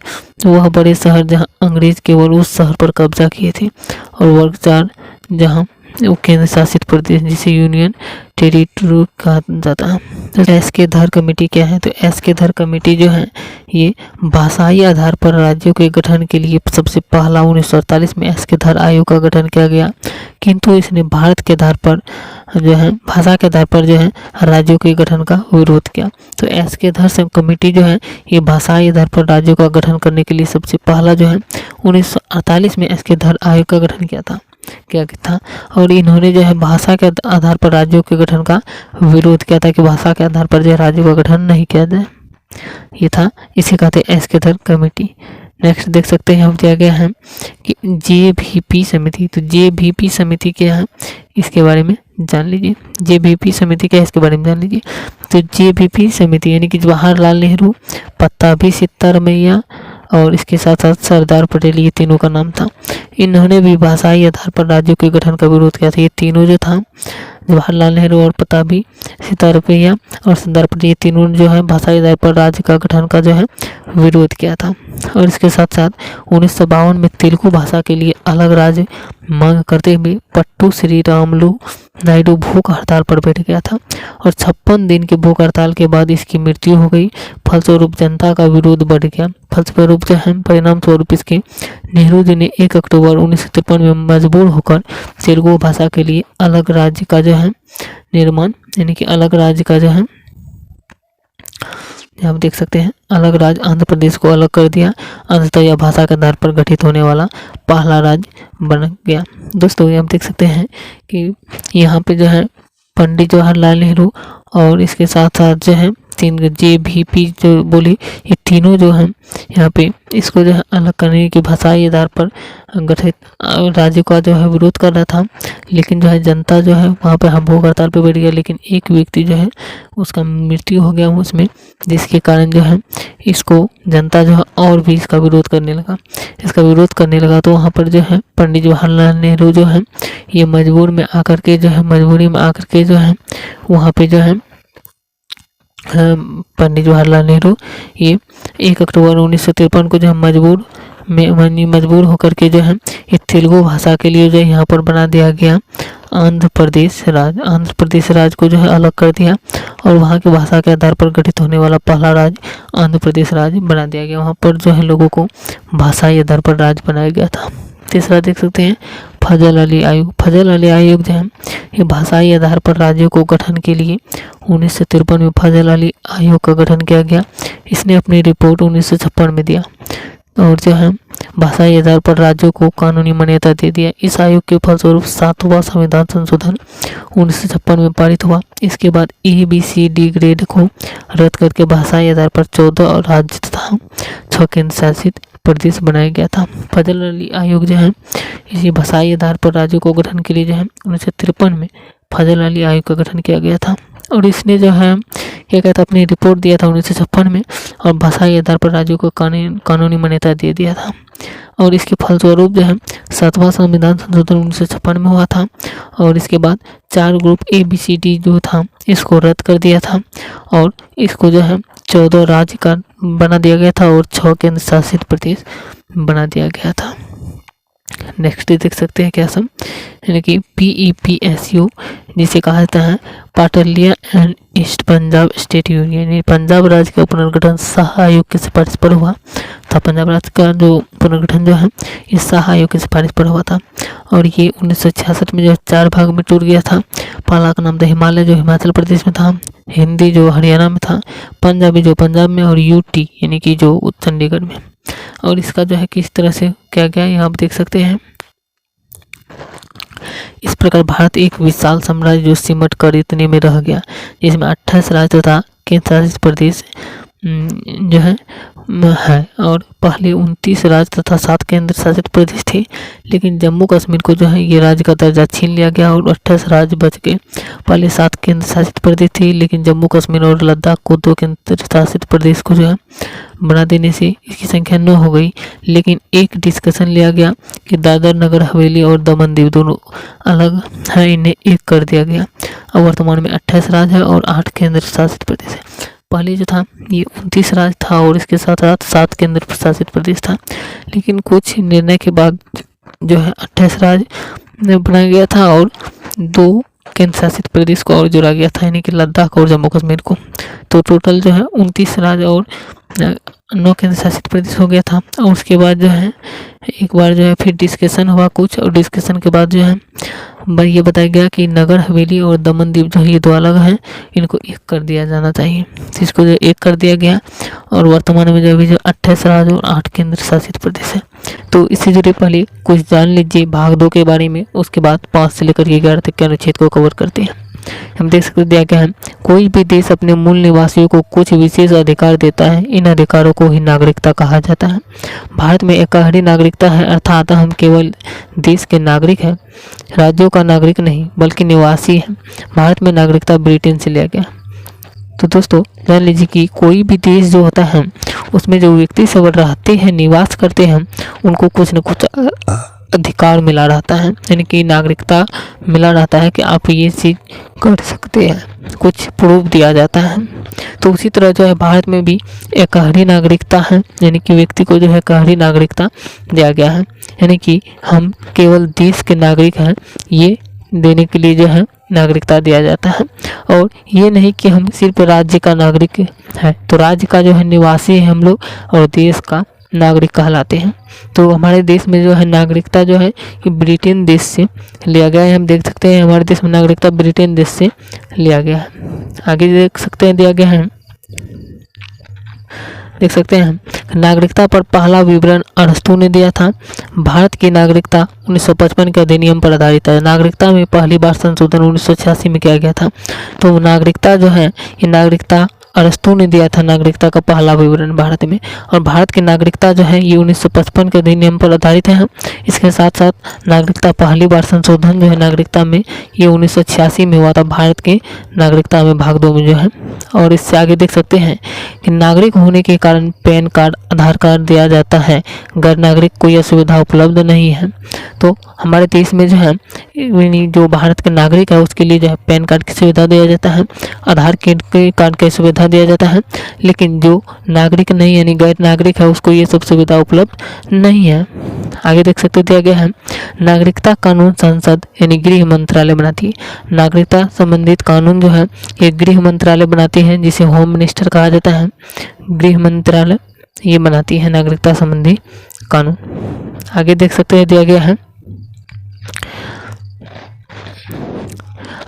वह बड़े शहर जहां अंग्रेज केवल उस शहर पर कब्जा किए थे। और वर्ग 4, जहां वो केंद्र शासित प्रदेश जिसे यूनियन टेरिटरी कहा जाता है। तो एस के धर कमेटी क्या है? तो एस के धर कमेटी जो है ये भाषाई आधार पर राज्यों के गठन के लिए सबसे पहला 1948 में एस के धर आयोग का गठन किया गया, किंतु इसने भारत के आधार पर जो है भाषा के आधार पर जो है राज्यों के गठन का विरोध किया। तो एस के धर कमेटी जो है ये भाषाई आधार पर राज्यों का गठन करने के लिए सबसे पहला जो है 1948 में एस के धर आयोग का गठन किया था। और इन्होंने जो है भाषा के आधार पर राज्यों के गठन का विरोध किया था कि भाषा के आधार पर जो है राज्यों का गठन नहीं किया जाए। ये था, इसे कहते हैं एस के धर कमेटी। नेक्स्ट देख सकते हैं हम दिया गया है कि जेवीपी समिति। तो जेवीपी समिति क्या है इसके बारे में जान लीजिए। जेवीपी समिति क्या है इसके बारे में जान लीजिए। तो जेवीपी समिति यानी कि जवाहरलाल नेहरू, पत्ताभी सिद्धारमैया और इसके साथ साथ सरदार पटेल, ये तीनों का नाम था। इन्होंने भी भाषाई आधार पर राज्यों के गठन का विरोध किया था। ये तीनों जो था जवाहरलाल नेहरू और पत्ताभी सिद्धारमैया और सरदार पटेल, ये तीनों जो है भाषाई आधार पर राज्य का गठन का जो है विरोध किया था। और इसके साथ साथ 1952 में तेलुगु भाषा के लिए अलग राज्य मांग करते हुए पट्टू श्री रामुलु नायडू भूख हड़ताल पर बैठ गया था। और 56 दिन के भूख हड़ताल के बाद इसकी मृत्यु हो गई। फलस्वरूप जनता का विरोध बढ़ गया। फलस्वरूप जो है परिणाम स्वरूप इसके नेहरू जी ने 1 अक्टूबर 1953 में मजबूर होकर तेलुगु भाषा के लिए अलग राज्य का जो है निर्माण, यानी कि अलग राज्य का जो है आप देख सकते हैं अलग राज्य आंध्र प्रदेश को अलग कर दिया। अंततः यह भाषा के आधार पर गठित होने वाला पहला राज्य बन गया। दोस्तों ये आप देख सकते हैं कि यहाँ पे जो है पंडित जवाहरलाल नेहरू और इसके साथ साथ जो है 3 जेवीपी जो बोली, ये तीनों जो है यहाँ पे इसको जो है अलग करने की भाषाई आधार पर गठित राज्य का जो है विरोध कर रहा था। लेकिन जो है जनता जो है वहाँ पे हम भूख हड़ताल पे बैठ गया। लेकिन एक व्यक्ति जो है उसका मृत्यु हो गया उसमें, जिसके कारण जो है इसको जनता जो है और भी इसका विरोध करने लगा। तो वहाँ पर जो है पंडित जवाहरलाल नेहरू जो है ये मजबूरी में आकर के जो है वहाँ पे जो है पंडित जवाहरलाल नेहरू ये 1 अक्टूबर 1953 को जो है मजबूर होकर के जो है ये तेलुगु भाषा के लिए जो है यहाँ पर बना दिया गया आंध्र प्रदेश राज्य को जो है अलग कर दिया। और वहाँ की भाषा के आधार पर गठित होने वाला पहला राज्य आंध्र प्रदेश राज्य बना दिया गया। वहाँ पर जो है लोगों को भाषाई आधार पर राज्य बनाया गया था। तीसरा देख सकते हैं फजल अली आयोग जो है ये भाषाई आधार पर राज्यों को गठन के लिए 1953 में फजल अली आयोग का गठन किया गया। इसने अपनी रिपोर्ट 1956 में दिया और जो है भाषाई आधार पर राज्यों को कानूनी मान्यता दे दिया। इस आयोग के फलस्वरूप 7वां संविधान संशोधन 1956 में पारित हुआ। इसके बाद ABCD ग्रेड को रद्द करके भाषाई आधार पर 14 राज्य तथा 6 केंद्र शासित प्रदेश बनाया गया था। फजल अली आयोग जो है इसी भाषाई आधार पर राज्यों को गठन के लिए जो है 1953 में फजल अली आयोग का गठन किया गया था। और इसने जो है क्या कहता अपनी रिपोर्ट दिया था 1956 में और भाषाई आधार पर राज्यों को कानूनी मान्यता दे दिया था। और इसके फलस्वरूप जो है 7वां संविधान संशोधन 1956 में हुआ था। और इसके बाद 4 ग्रुप ABCD जो था इसको रद्द कर दिया था और इसको जो है 14 राज्य का बना दिया गया था और 6 केंद्र शासित प्रदेश बना दिया गया था। नेक्स्ट देख सकते हैं क्या सब, यानी कि PEPSU जिसे कहा जाता है Patiala and east Punjab state union. Punjab राज्य का पुनर्गठन शाह आयोग की सिफारिश पर हुआ था। पंजाब राज्य का जो पुनर्गठन जो है इस शाह आयोग की सिफारिश पर हुआ था। और ये 1966 में जो 4 भाग में टूट गया था। पहला का नाम था हिमालय जो हिमाचल प्रदेश में था, हिंदी जो हरियाणा में था, पंजाबी जो पंजाब में और UT यानी कि जो चंडीगढ़ में। और इसका जो है किस तरह से क्या गया यहाँ आप देख सकते हैं। इस प्रकार भारत एक विशाल साम्राज्य जो सिमट कर इतने में रह गया, जिसमें 28 राज्य तथा केंद्र शासित प्रदेश जो है और पहले 29 राज्य तथा 7 केंद्र शासित प्रदेश थे, लेकिन जम्मू कश्मीर को जो है ये राज्य का दर्जा छीन लिया गया और 28 राज्य बच गए। पहले 7 केंद्र शासित प्रदेश थे, लेकिन जम्मू कश्मीर और लद्दाख को 2 केंद्र शासित प्रदेश को जो है बना देने से इसकी संख्या 9 हो गई। लेकिन एक डिस्कशन लिया गया कि दादर नगर हवेली और दमन दीव दोनों अलग है, इन्हें एक कर दिया गया। अब वर्तमान में 28 राज्य है और 8 केंद्र शासित प्रदेश है। पहले जो था ये 29 राज्य था और इसके साथ साथ 7 केंद्र शासित प्रदेश था, लेकिन कुछ निर्णय के बाद जो है 28 राज्य बनाया गया था और 2 केंद्र शासित प्रदेश को और जोड़ा गया था, यानी कि लद्दाख और जम्मू कश्मीर को। तो टोटल जो है 29 राज्य और 9 केंद्र शासित प्रदेश हो गया था। और उसके बाद जो है एक बार जो है फिर डिस्कशन हुआ कुछ, और डिस्कशन के बाद जो है ये बताया गया कि नगर हवेली और दमन दीव जो है ये 2 अलग हैं, इनको एक कर दिया जाना चाहिए। तो इसको जो एक कर दिया गया और वर्तमान में जो अभी जो 28 राज्य और 8 केंद्र शासित प्रदेश है। तो इससे जुड़े पहले कुछ जान लीजिए भाग 2 के बारे में, उसके बाद 5 से लेकर 11 तक के अनुच्छेद को कवर करते हैं। हम देख सकते दिया गया है, कोई भी देश अपने मूल निवासियों को कुछ विशेष अधिकार देता है, इन अधिकारों को ही नागरिकता कहा जाता है। भारत में एकहरी नागरिकता है, अर्थात हम केवल देश के नागरिक हैं, राज्यों का नागरिक नहीं बल्कि निवासी हैं। भारत में नागरिकता ब्रिटेन से लिया गया। तो दोस्तों जान लीजिए कि कोई भी देश जो होता है उसमें जो व्यक्ति सब रहते हैं, निवास करते हैं, उनको कुछ न कुछ अधिकार मिला रहता है, यानी कि नागरिकता मिला रहता है कि आप ये चीज़ कर सकते हैं, कुछ प्रूफ दिया जाता है। तो उसी तरह जो है भारत में भी एकहरी नागरिकता है, यानी कि व्यक्ति को जो है एकहरी नागरिकता दिया गया है, यानी कि हम केवल देश के नागरिक हैं, ये देने के लिए जो है नागरिकता दिया जाता है। और ये नहीं कि हम सिर्फ राज्य का नागरिक है, तो राज्य का जो है निवासी है हम लोग और देश का नागरिक कहलाते हैं। तो हमारे देश में जो है नागरिकता जो है ये ब्रिटेन देश से लिया गया है। हम देख सकते हैं हमारे देश में नागरिकता ब्रिटेन देश से लिया गया है। आगे देख सकते हैं दिया गया है, देख सकते हैं नागरिकता पर पहला विवरण अरस्तू ने दिया था। भारत की नागरिकता 1955 के अधिनियम पर आधारित है। नागरिकता में पहली बार संशोधन 1986 में किया गया था। तो नागरिकता जो है ये नागरिकता अरस्तू ने दिया था, नागरिकता का पहला विवरण भारत में। और भारत की नागरिकता जो है ये 1955 के अधिनियम पर आधारित है। इसके साथ साथ नागरिकता पहली बार संशोधन जो है नागरिकता में ये 1986 में हुआ था, भारत के नागरिकता में भाग 2 में जो है। और इससे आगे देख सकते हैं कि नागरिक होने के कारण पैन कार्ड, आधार कार्ड दिया जाता है, गैर नागरिक को यह सुविधा उपलब्ध नहीं है। तो हमारे देश में जो है जो भारत के नागरिक है उसके लिए जो है पैन कार्ड की सुविधा दिया जाता है, आधार कार्ड की सुविधा दिया जाता है, लेकिन जो नागरिक नहीं यानी गैर नागरिक है उसको ये सब सुविधा उपलब्ध नहीं है। आगे देख सकते दिया गया है नागरिकता कानून संसद यानी गृह मंत्रालय बनाती है। नागरिकता संबंधित कानून जो है ये गृह मंत्रालय बनाती है, जिसे होम मिनिस्टर कहा जाता है। गृह मंत्रालय ये बनाती है नागरिकता संबंधी कानून। आगे देख सकते हैं दिया गया है,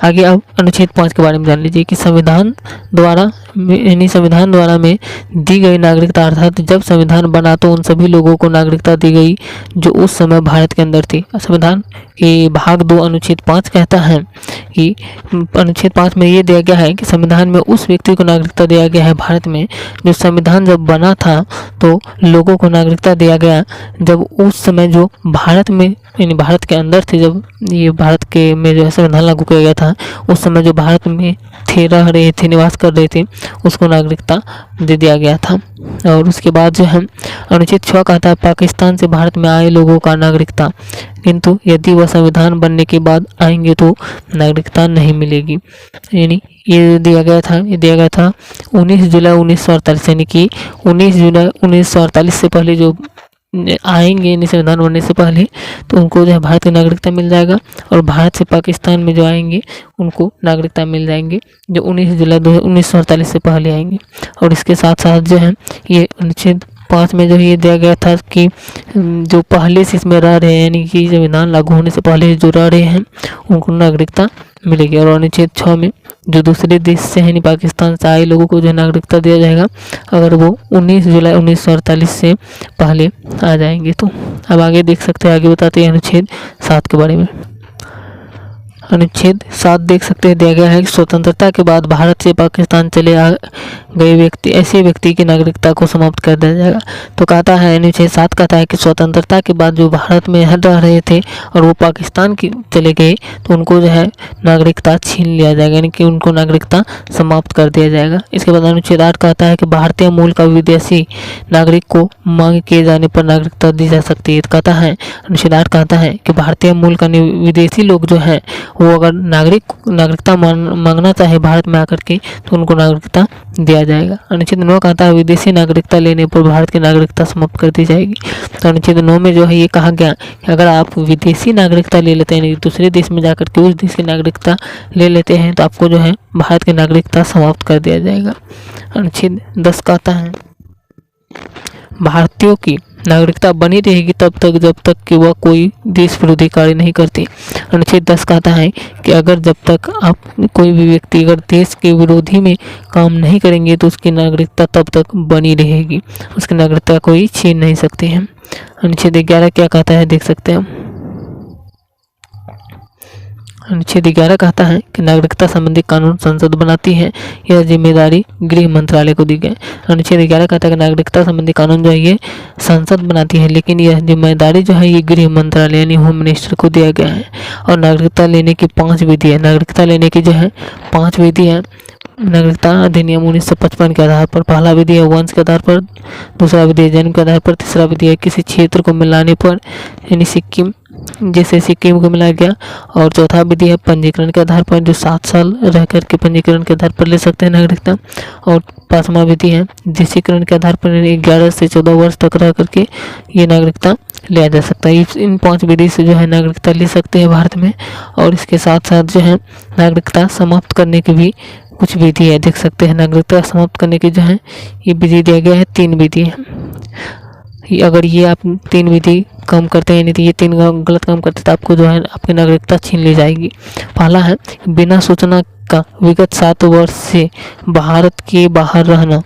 आगे अब अनुच्छेद 5 के बारे में जान लीजिए कि संविधान द्वारा में दी गई नागरिकता, अर्थात जब संविधान बना तो उन सभी लोगों को नागरिकता दी गई जो उस समय भारत के अंदर थी। संविधान के भाग 2 अनुच्छेद 5 कहता है कि अनुच्छेद 5 में ये दिया गया है कि संविधान में उस व्यक्ति को नागरिकता दिया गया है भारत में जो संविधान जब बना था तो लोगों को नागरिकता दिया गया जब उस समय जो भारत में यानी भारत के अंदर थे, जब ये भारत के में जो है संविधान लागू किया गया था उस समय जो भारत में रह रहे थे, निवास कर रहे थे, उसको नागरिकता दे दिया गया था। और उसके बाद जो है अनुच्छेद 6 कहता है पाकिस्तान से भारत में आए लोगों का नागरिकता, किंतु यदि वह संविधान बनने के बाद आएंगे तो नागरिकता नहीं मिलेगी। यानी ये दिया गया था 19 जुलाई 1948, यानी कि 19 जुलाई 1948 से पहले जो आएंगे यानी संविधान बनने से पहले तो उनको जो है भारत की नागरिकता मिल जाएगा, और भारत से पाकिस्तान में जो आएंगे उनको नागरिकता मिल जाएंगे जो 19 जुलाई 1948 से पहले आएंगे। और इसके साथ साथ जो है ये अनुच्छेद 5 में जो ये दिया गया था कि जो पहले से इसमें रह रहे हैं यानी कि संविधान लागू होने से पहले जो रह रहे हैं उनको नागरिकता मिलेगी। और अनुच्छेद 6 में जो दूसरे देश से यानी पाकिस्तान से आए लोगों को जो नागरिकता दिया जाएगा अगर वो 19 जुलाई 1948 से पहले आ जाएंगे। तो अब आगे देख सकते हैं, आगे बताते हैं अनुच्छेद 7 के बारे में। अनुच्छेद 7 देख सकते हैं दिया गया है कि स्वतंत्रता के बाद भारत से पाकिस्तान चले गए व्यक्ति ऐसे व्यक्ति की नागरिकता को समाप्त कर दिया जाएगा। तो कहता है अनुच्छेद 7 कहता है कि स्वतंत्रता के बाद जो भारत में रह रहे थे और वो पाकिस्तान की चले गए तो उनको जो है नागरिकता छीन लिया जाएगा, यानी कि उनको नागरिकता समाप्त कर दिया जाएगा। इसके बाद अनुच्छेद 8 कहता है कि भारतीय मूल का विदेशी नागरिक को मांग किए जाने पर नागरिकता दी जा सकती है। तो कहता है अनुच्छेद 8 कहता है कि भारतीय मूल का विदेशी लोग जो है वो अगर नागरिकता मांगना चाहे भारत में आकर के तो उनको नागरिकता दिया जाएगा। अनुच्छेद 9 कहता है विदेशी नागरिकता लेने पर भारत की नागरिकता समाप्त कर दी जाएगी। तो अनुच्छेद 9 में जो है ये कहा गया कि अगर आप विदेशी नागरिकता ले लेते हैं, दूसरे देश में जाकर के उस देश की नागरिकता ले लेते हैं, तो आपको जो है भारत की नागरिकता समाप्त कर दिया जाएगा। अनुच्छेद 10 कहता है भारतीयों की नागरिकता बनी रहेगी तब तक जब तक कि वह कोई देश विरोधी कार्य नहीं करती। अनुच्छेद 10 कहता है कि अगर जब तक आप कोई भी व्यक्ति अगर देश के विरोधी में काम नहीं करेंगे तो उसकी नागरिकता तब तक बनी रहेगी, उसकी नागरिकता कोई छीन नहीं सकते हैं। अनुच्छेद 11 क्या कहता है देख सकते हैं। अनुच्छेद 11 कहता है कि नागरिकता संबंधी कानून संसद बनाती है, यह जिम्मेदारी गृह मंत्रालय को दी गई। अनुच्छेद 11 कहता है कि नागरिकता संबंधी कानून जो है ये संसद बनाती है, लेकिन यह जिम्मेदारी जो है ये गृह मंत्रालय यानी होम मिनिस्टर को दिया गया है। और नागरिकता लेने की 5 विधि है, नागरिकता लेने की जो है 5 विधि है। नागरिकता अधिनियम 1955 के आधार पर पहला विधि है वंश के आधार पर, दूसरा विधि है जन्म के आधार पर, तीसरा विधि है किसी क्षेत्र को मिलाने पर यानी सिक्किम जैसे सिक्किम को मिलाया गया, और चौथा विधि है पंजीकरण के आधार पर जो 7 साल रह करके पंजीकरण के आधार पर ले सकते हैं नागरिकता, और 5वां विधि है देशीकरण के आधार पर 11 से 14 वर्ष तक रह करके ये नागरिकता लिया जा सकता है। इन 5 विधि से जो है नागरिकता ले सकते हैं भारत में। और इसके साथ साथ जो है नागरिकता समाप्त करने की भी कुछ विधि है, देख सकते हैं। नागरिकता समाप्त करने की जो है ये विधि दिया गया है, 3 विधि है। अगर ये आप 3 विधि काम करते हैं, नहीं तो ये 3 गलत काम करते तो आपको जो है आपकी नागरिकता छीन ली जाएगी। पहला है बिना सूचना का विगत 7 वर्ष से भारत के बाहर रहना,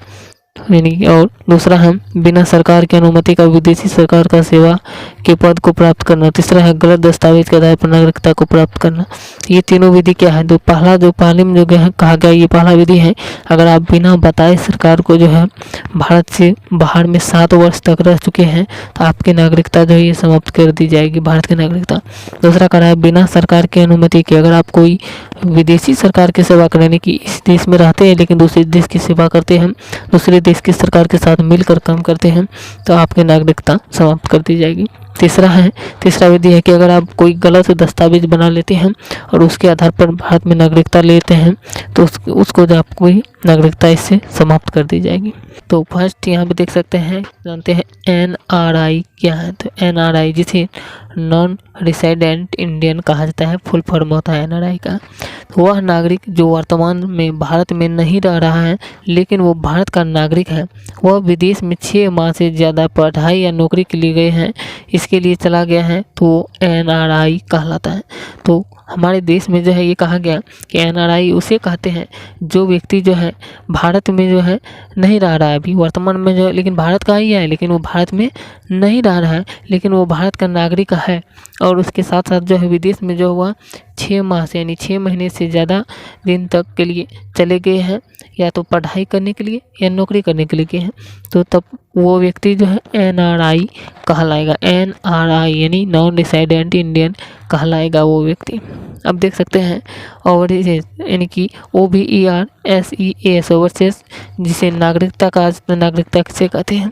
यानी, और दूसरा है बिना सरकार की अनुमति का विदेशी सरकार का सेवा के पद को प्राप्त करना, तीसरा है गलत दस्तावेज के आधार पर नागरिकता को प्राप्त करना। ये तीनों विधि क्या है, जो पहले में जो कहा गया ये पहला विधि है, अगर आप बिना बताए सरकार को जो है भारत से बाहर में 7 वर्ष तक रह चुके हैं तो आपकी नागरिकता जो है ये समाप्त कर दी जाएगी, भारत की नागरिकता। दूसरा कहा है बिना सरकार की अनुमति के, अगर आप कोई विदेशी सरकार की सेवा करने की इस देश में रहते हैं लेकिन दूसरे देश की सेवा करते हैं, दूसरे देश की सरकार के साथ मिलकर काम करते हैं, तो आपकी नागरिकता समाप्त कर दी जाएगी। तीसरा विधि है कि अगर आप कोई गलत दस्तावेज बना लेते हैं और उसके आधार पर भारत में नागरिकता लेते हैं तो उसको जो आपको नागरिकता इससे समाप्त कर दी जाएगी। तो फर्स्ट यहाँ पे देख सकते हैं, जानते हैं NRI क्या है। तो NRI जिसे नॉन रेसिडेंट इंडियन कहा जाता है, फुल फॉर्म होता है NRI का। तो वह नागरिक जो वर्तमान में भारत में नहीं रह रहा है लेकिन वो भारत का नागरिक है, वह विदेश में 6 माह से ज़्यादा पढ़ाई या नौकरी के लिए गए हैं, इसके लिए चला गया है तो NRI कहलाता है। तो हमारे देश में जो है ये कहा गया कि NRI उसे कहते हैं जो व्यक्ति जो है भारत में जो है नहीं रह रहा है अभी वर्तमान में जो, लेकिन भारत का ही है लेकिन वो भारत में नहीं रह रहा है, लेकिन वो भारत का नागरिक है, और उसके साथ साथ जो है विदेश में जो हुआ 6 माह से यानी 6 महीने से ज़्यादा दिन तक के लिए चले गए हैं, या तो पढ़ाई करने के लिए या नौकरी करने के लिए गए हैं, तो तब वो व्यक्ति जो है NRI कहलाएगा। NRI यानी नॉन रेसिडेंट इंडियन कहलाएगा वो व्यक्ति। अब देख सकते हैं ओवरसीज यानी कि OVERSEAS ओवरसीज, जिसे नागरिकता किसे कहते हैं।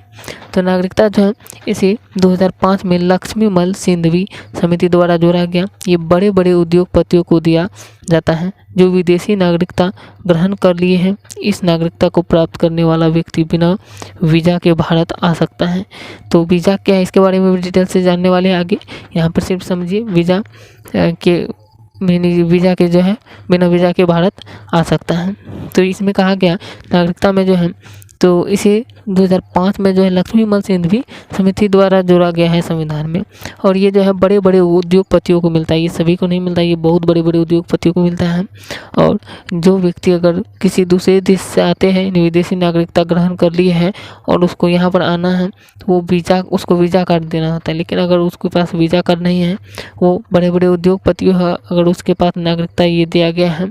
तो नागरिकता जो है इसे 2005 में लक्ष्मीमल सिंघवी समिति द्वारा जोड़ा गया। ये बड़े बड़े उद्योगपतियों को दिया जाता है जो विदेशी नागरिकता ग्रहण कर लिए हैं। इस नागरिकता को प्राप्त करने वाला व्यक्ति बिना वीज़ा के भारत आ सकता है। तो वीज़ा क्या है इसके बारे में भी डिटेल से जानने वाले हैं आगे। यहाँ पर सिर्फ समझिए वीज़ा के जो है बिना वीज़ा के भारत आ सकता है। तो इसमें कहा गया नागरिकता में जो है तो इसे 2005 में जो है लक्ष्मीमल सिंघवी समिति द्वारा जोड़ा गया है संविधान में। और ये जो है बड़े बड़े उद्योगपतियों को मिलता है, ये सभी को नहीं मिलता, ये बहुत बड़े बड़े उद्योगपतियों को मिलता है। और जो व्यक्ति अगर किसी दूसरे देश से आते हैं, विदेशी नागरिकता ग्रहण कर लिए हैं और उसको यहाँ पर आना है तो वो उसको वीज़ा कार्ड देना होता है। लेकिन अगर उसके पास वीज़ा कार्ड नहीं है, वो बड़े बड़े उद्योगपतियों अगर उसके पास नागरिकता ये दिया गया है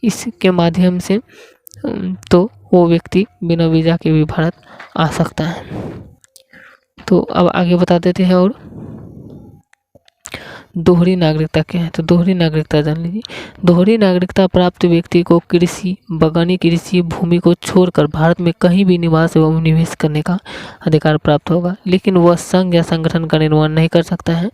इसके माध्यम से, तो वो व्यक्ति बिना वीज़ा के भी भारत आ सकता है। तो अब आगे बता देते हैं। और दोहरी नागरिकता क्या है? तो दोहरी नागरिकता जान लीजिए। दोहरी नागरिकता प्राप्त व्यक्ति को कृषि, बागवानी कृषि भूमि को छोड़कर भारत में कहीं भी निवास एवं निवेश करने का अधिकार प्राप्त होगा, लेकिन वह संघ या संगठन का निर्माण नहीं कर सकता है,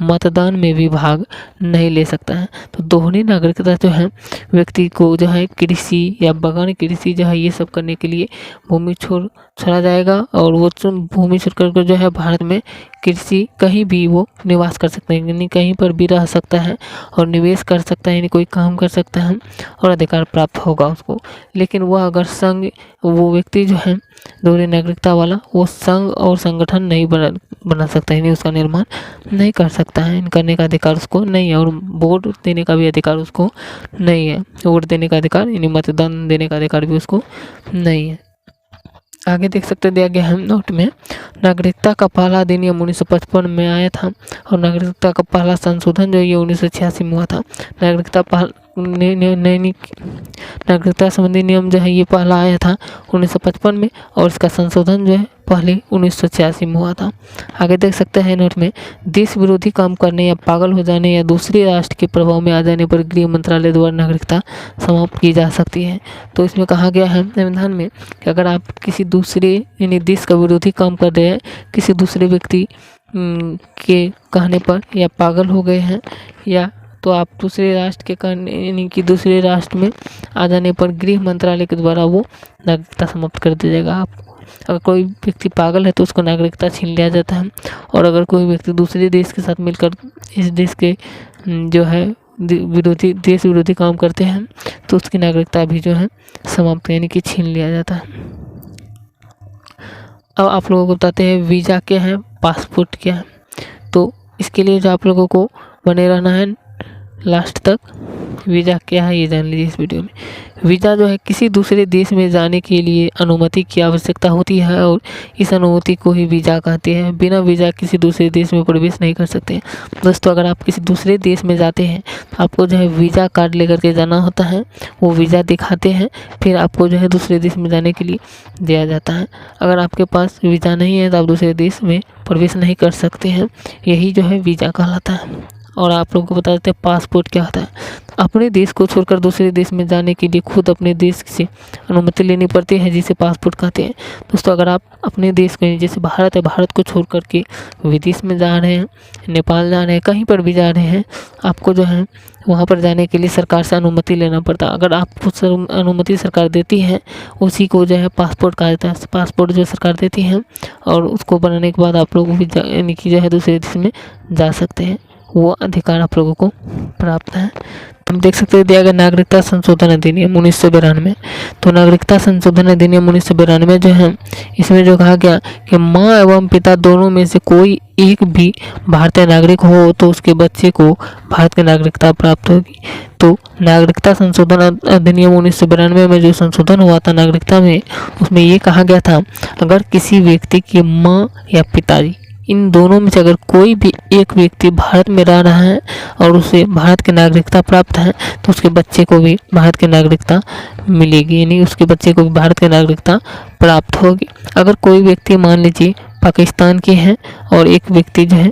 मतदान में भी भाग नहीं ले सकता है। तो दोहरी नागरिकता जो है व्यक्ति को जो है कृषि या बागवानी कृषि जो है ये सब करने के लिए भूमि छोड़ा जाएगा, और वो भूमि छोड़ कर जो है भारत में कृषि कहीं भी वो निवास कर सकते हैं, यानी कहीं पर भी रह सकता है और निवेश कर सकता है, यानी कोई काम कर सकता है और अधिकार प्राप्त होगा उसको। लेकिन वह अगर संघ, वो व्यक्ति जो है दोहरी नागरिकता वाला, वो संघ और संगठन नहीं बना सकता, यानी उसका निर्माण नहीं कर सकता है, करने का अधिकार उसको नहीं है, और वोट देने का भी अधिकार उसको नहीं है। वोट देने का अधिकार यानी मतदान देने का अधिकार भी उसको नहीं है। आगे देख सकते दिया गया है नोट में, नागरिकता का पहला अधिनियम 1955 में आया था, और नागरिकता का पहला संशोधन जो ये 1986 में हुआ था। नागरिकता संबंधी नियम जो है ये पहला आया था 1955 में, और इसका संशोधन जो है पहले 1986 में हुआ था। आगे देख सकते हैं नोट में, देश विरोधी काम करने या पागल हो जाने या दूसरे राष्ट्र के प्रभाव में आ जाने पर गृह मंत्रालय द्वारा नागरिकता समाप्त की जा सकती है। तो इसमें कहा गया है संविधान में कि अगर आप किसी दूसरे यानी देश का विरोधी काम कर रहे हैं, किसी दूसरे व्यक्ति के कहने पर, या पागल हो गए हैं, या तो आप दूसरे राष्ट्र के कारण यानी कि दूसरे राष्ट्र में आ जाने पर गृह मंत्रालय के द्वारा वो नागरिकता समाप्त कर दिया जाएगा। आप अगर कोई व्यक्ति पागल है तो उसको नागरिकता छीन लिया जाता है, और अगर कोई व्यक्ति दूसरे देश के साथ मिलकर इस देश के जो है देश विरोधी काम करते हैं तो उसकी नागरिकता भी जो है समाप्त यानी कि छीन लिया जाता है। अब आप लोगों को बताते हैं वीज़ा क्या है, पासपोर्ट क्या है। तो इसके लिए जो आप लोगों को बने रहना है लास्ट तक। वीज़ा क्या है ये जान लीजिए इस वीडियो में। वीज़ा जो है किसी दूसरे देश में जाने के लिए अनुमति की आवश्यकता होती है, और इस अनुमति को ही वीज़ा कहते हैं। बिना वीज़ा किसी दूसरे देश में प्रवेश नहीं कर सकते। दोस्तों अगर आप किसी दूसरे देश में जाते हैं तो आपको जो है वीज़ा कार्ड लेकर के जाना होता है, वो वीज़ा दिखाते हैं, फिर आपको जो है दूसरे देश में जाने के लिए दिया जाता है। अगर आपके पास वीज़ा नहीं है तो आप दूसरे देश में प्रवेश नहीं कर सकते हैं, यही जो है वीज़ा कहलाता है। और आप लोगों को बता देते हैं पासपोर्ट क्या होता है। अपने देश को छोड़कर दूसरे देश में जाने के लिए खुद अपने देश से अनुमति लेनी पड़ती है, जिसे पासपोर्ट कहते हैं। दोस्तों अगर आप अपने देश को, जैसे भारत है, भारत को छोड़ कर के विदेश में जा रहे हैं, नेपाल जा रहे हैं, कहीं पर भी जा रहे हैं, आपको जो है वहाँ पर जाने के लिए सरकार से अनुमति लेना पड़ता है। अगर आपको अनुमति सरकार देती है, उसी को जो है पासपोर्ट कहा जाता है। पासपोर्ट जो सरकार देती है, और उसको बनाने के बाद आप लोग भी यानी कि जो है दूसरे देश में जा सकते हैं, वो अधिकार आप लोगों को प्राप्त है। हम देख सकते हैं दिया गया नागरिकता संशोधन अधिनियम 1992। तो नागरिकता संशोधन अधिनियम 1992 जो है, इसमें जो कहा गया कि माँ एवं पिता दोनों में से कोई एक भी भारतीय नागरिक हो तो उसके बच्चे को भारत की नागरिकता प्राप्त होगी। तो नागरिकता संशोधन अधिनियम 1992 में जो संशोधन हुआ था नागरिकता में, उसमें ये कहा गया था अगर किसी व्यक्ति की माँ या पिताजी, इन दोनों में से अगर कोई भी एक व्यक्ति भारत में रह रहा है और उसे भारत की नागरिकता प्राप्त है, तो उसके बच्चे को भी भारत की नागरिकता मिलेगी, यानी उसके बच्चे को भी भारत की नागरिकता प्राप्त होगी। अगर कोई व्यक्ति मान लीजिए पाकिस्तान के हैं और एक व्यक्ति जो है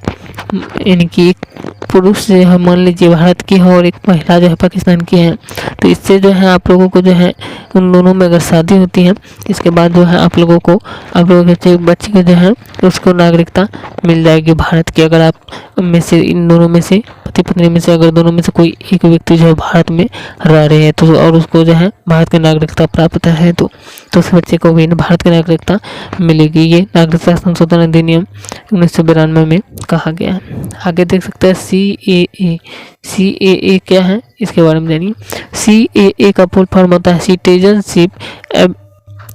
यानी कि एक पुरुष जो है मान लीजिए भारत की है और एक महिला जो है पाकिस्तान की है, तो इससे जो है आप लोगों को जो है उन दोनों में अगर शादी होती है, इसके बाद जो है आप लोगों के बच्चे को जो है उसको नागरिकता मिल जाएगी भारत की। अगर आप में से इन दोनों में से पति पत्नी में से अगर दोनों में से कोई एक व्यक्ति जो है भारत में रह रहे हैं तो, और उसको जो है भारत की नागरिकता प्राप्त है, तो उस बच्चे को भी भारत की नागरिकता मिलेगी। ये नागरिकता संशोधन अधिनियम 1992 में कहा गया है। आगे देख सकते हैं CAA क्या है, इसके बारे में जानिए। CAA का फुल फॉर्म होता है सिटीजनशिप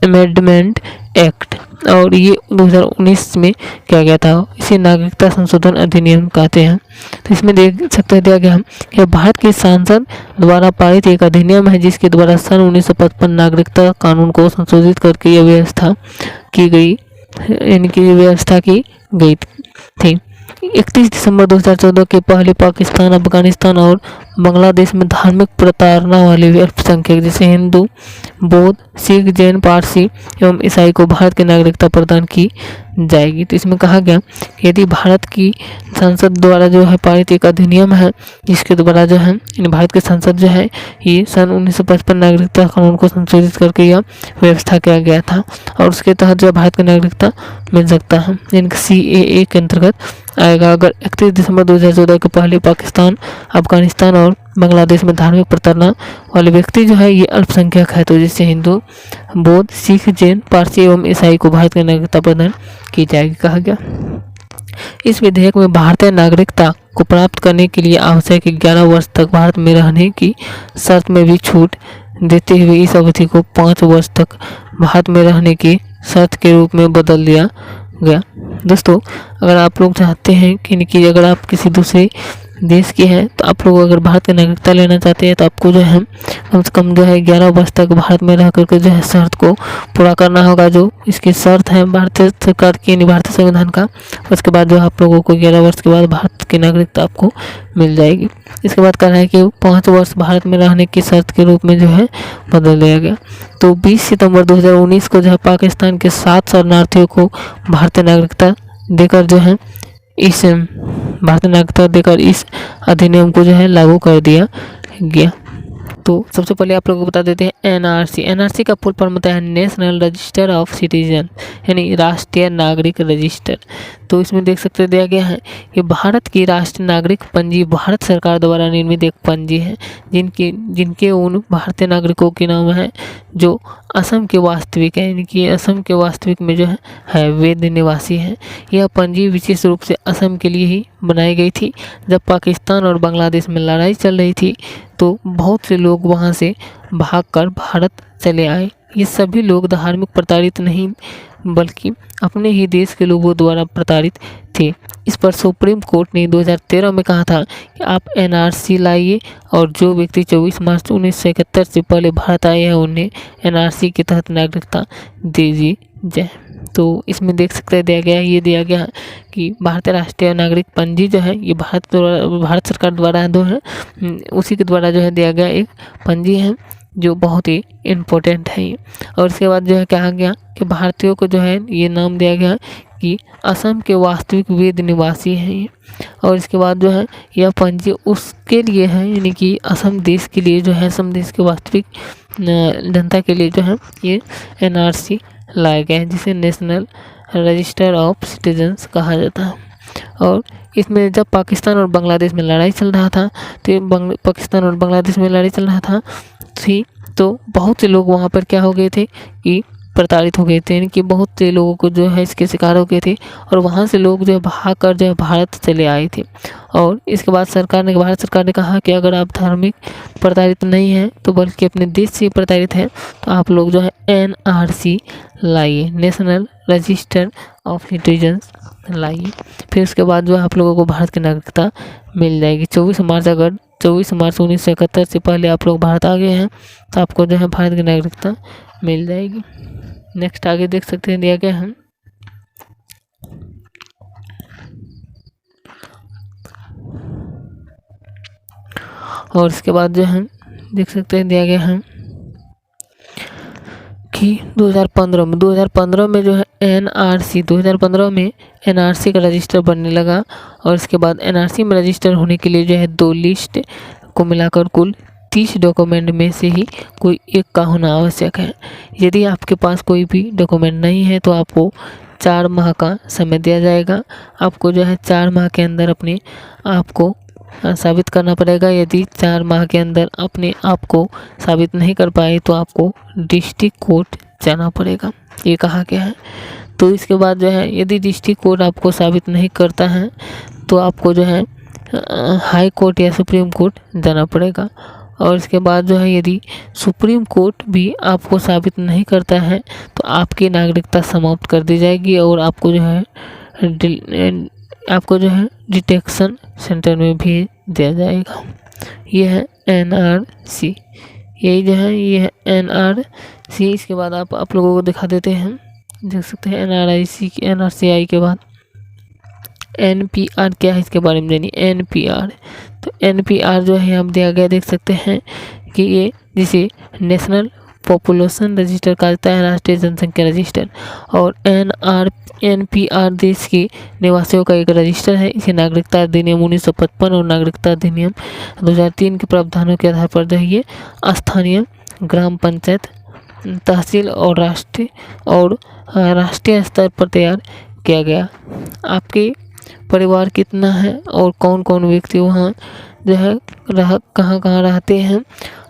अमेंडमेंट एक्ट, और ये 2019 में किया गया था। इसे नागरिकता संशोधन अधिनियम कहते हैं। तो इसमें देख सकते हैं दिया गया कि भारत के संसद द्वारा पारित एक अधिनियम है जिसके द्वारा सन 1955 नागरिकता कानून को संशोधित करके यह व्यवस्था की गई, यानी कि व्यवस्था की गई थी। 31 दिसंबर 2014 के पहले पाकिस्तान, अफगानिस्तान और बांग्लादेश में धार्मिक प्रताड़ना वाले अल्पसंख्यक जैसे हिंदू, बौद्ध, सिख, जैन, पारसी एवं ईसाई को भारत की नागरिकता प्रदान की जाएगी। तो इसमें कहा गया कि यदि भारत की संसद द्वारा जो है पारित एक अधिनियम है, जिसके द्वारा जो है भारत की संसद जो है ये सन 1955 नागरिकता कानून को संशोधित करके यह व्यवस्था किया गया था और उसके तहत जो भारत की नागरिकता मिल सकता है, जिनका CAA के अंतर्गत आएगा। अगर 31 दिसंबर 2014 के पहले पाकिस्तान, अफगानिस्तान और बांग्लादेश में धार्मिक प्रताड़ना वाले व्यक्ति जो है ये अल्पसंख्यक है, तो जिससे हिंदू, बौद्ध, सिख, जैन, पारसी एवं ईसाई को भारत की नागरिकता प्रदान की जाएगी, कहा गया। इस विधेयक में भारतीय नागरिकता को प्राप्त करने के लिए आवश्यक 11 वर्ष तक भारत में रहने की शर्त में भी छूट देते हुए इस अवधि को 5 वर्ष तक भारत में रहने की शर्त के रूप में बदल दिया गया। दोस्तों, अगर आप लोग चाहते हैं कि अगर आप किसी दूसरे देश के हैं तो आप लोग अगर भारत की नागरिकता लेना चाहते हैं तो आपको जो है कम से कम जो है 11 वर्ष तक भारत में रह करके जो है शर्त को पूरा करना होगा, जो इसकी शर्त है भारतीय सरकार की, भारतीय संविधान का। उसके बाद जो आप लोगों को 11 वर्ष के बाद भारत की नागरिकता आपको मिल जाएगी। इसके बाद कह रहा है कि 5 वर्ष भारत में रहने की शर्त के रूप में जो है बदल दिया गया। तो 20 सितंबर 2019 को जो है पाकिस्तान के 7 शरणार्थियों को भारतीय नागरिकता देकर जो है इस भारतीय नागरिकता देकर इस अधिनियम को जो है लागू कर दिया गया। तो सबसे पहले आप लोगों को बता देते हैं एनआरसी का फुल फॉर्म होता है नेशनल रजिस्टर ऑफ सिटीजन, यानी राष्ट्रीय नागरिक रजिस्टर। तो इसमें देख सकते दिया गया है कि भारत की राष्ट्रीय नागरिक पंजी भारत सरकार द्वारा निर्मित एक पंजी है जिनके उन भारतीय नागरिकों के नाम है जो असम के वास्तविक है, यानी कि असम के वास्तविक में जो है वैध निवासी है। यह पंजी विशेष रूप से असम के लिए ही बनाई गई थी। जब पाकिस्तान और बांग्लादेश में लड़ाई चल रही थी तो बहुत से लोग वहां से भागकर भारत चले आए। ये सभी लोग धार्मिक प्रताड़ित नहीं बल्कि अपने ही देश के लोगों द्वारा प्रताड़ित थे। इस पर सुप्रीम कोर्ट ने 2013 में कहा था कि आप एनआरसी लाइए और जो व्यक्ति 24 मार्च 1971 से पहले भारत आए हैं उन्हें एनआरसी के तहत नागरिकता दे दी जाए। तो इसमें देख सकते हैं दिया गया है, ये दिया गया है कि भारतीय राष्ट्रीय नागरिक पंजी जो है ये भारत सरकार द्वारा जो है उसी के द्वारा जो है दिया गया एक पंजी है जो बहुत ही इम्पोर्टेंट है ये। और इसके बाद जो है कहा गया कि भारतीयों को जो है ये नाम दिया गया कि असम के वास्तविक वैध निवासी हैं ये। और इसके बाद जो है यह पंजी उसके लिए है, यानी कि असम देश के लिए जो है असम देश के वास्तविक जनता के लिए जो है ये एनआरसी लाया गया है, जिसे नेशनल रजिस्टर ऑफ सिटीजन्स कहा जाता है। और इसमें जब पाकिस्तान और बांग्लादेश में लड़ाई चल रहा था तो पाकिस्तान और बांग्लादेश में लड़ाई चल रहा था तो बहुत से लोग वहाँ पर क्या हो गए थे कि प्रताड़ित हो गए थे, यानी कि बहुत से लोगों को जो है इसके शिकार हो गए थे और वहाँ से लोग जो है भाग कर जो है भारत चले आए थे। और इसके बाद भारत सरकार ने कहा कि अगर आप धार्मिक प्रताड़ित नहीं हैं तो बल्कि अपने देश से प्रताड़ित हैं तो आप लोग जो है एनआरसी लाइए, नेशनल रजिस्टर ऑफ सिटीजन्स लाइए। फिर उसके बाद जो है आप लोगों को भारत की नागरिकता मिल जाएगी। 24 मार्च 1971 से पहले आप लोग भारत आ गए हैं तो आपको जो है भारत की नागरिकता मिल जाएगी। नेक्स्ट आगे देख सकते हैं दिया गया है और इसके बाद जो है देख सकते हैं दिया गया है कि 2015 में जो है एनआरसी 2015 में एनआरसी का रजिस्टर बनने लगा। और इसके बाद एनआरसी में रजिस्टर होने के लिए जो है 2 लिस्ट को मिलाकर कुल 30 डॉक्यूमेंट में से ही कोई एक का होना आवश्यक है। यदि आपके पास कोई भी डॉक्यूमेंट नहीं है तो आपको 4 माह का समय दिया जाएगा। आपको जो है 4 माह के अंदर अपने आप को साबित करना पड़ेगा। यदि 4 माह के अंदर अपने आप को साबित नहीं कर पाए तो आपको डिस्ट्रिक्ट कोर्ट जाना पड़ेगा, ये कहा गया है। तो इसके बाद जो है यदि डिस्ट्रिक्ट कोर्ट आपको साबित नहीं करता है तो आपको जो है हाई कोर्ट या सुप्रीम कोर्ट जाना पड़ेगा। और इसके बाद जो है यदि सुप्रीम कोर्ट भी आपको साबित नहीं करता है तो आपकी नागरिकता समाप्त कर दी जाएगी और आपको जो है डिटेक्शन सेंटर में भेज दिया जाएगा। ये है एनआरसी, यही जो है ये है एनआरसी। इसके बाद आप लोगों को दिखा देते हैं, देख सकते हैं एनआरसीआई के बाद NPR क्या है इसके बारे में जानिए। NPR, तो NPR जो है यहाँ दिया गया, देख सकते हैं कि ये जिसे नेशनल पॉपुलेशन रजिस्टर कहा जाता है, राष्ट्रीय जनसंख्या रजिस्टर। और NPR देश के निवासियों का एक रजिस्टर है। इसे नागरिकता अधिनियम 1955 और नागरिकता अधिनियम 2003 के प्रावधानों के आधार पर जो है ये स्थानीय ग्राम पंचायत, तहसील और राष्ट्रीय स्तर पर तैयार किया गया। आपके परिवार कितना है और कौन कौन व्यक्ति वहाँ जो है कहाँ कहाँ रहते हैं,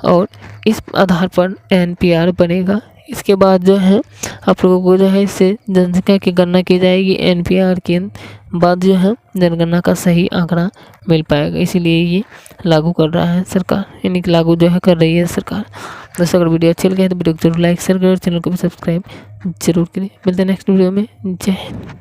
और इस आधार पर NPR बनेगा। इसके बाद जो है आप लोगों को जो है इससे जनसंख्या की गणना की जाएगी। NPR के बाद जो है जनगणना का सही आंकड़ा मिल पाएगा, इसीलिए ये लागू कर रहा है सरकार, यानी कि लागू जो है कर रही है सरकार। दोस्तों अगर वीडियो अच्छी लगे तो वीडियो को जरूर लाइक शेयर करें और चैनल को भी सब्सक्राइब जरूर करें। मिलते हैं नेक्स्ट वीडियो में। जय हिंद।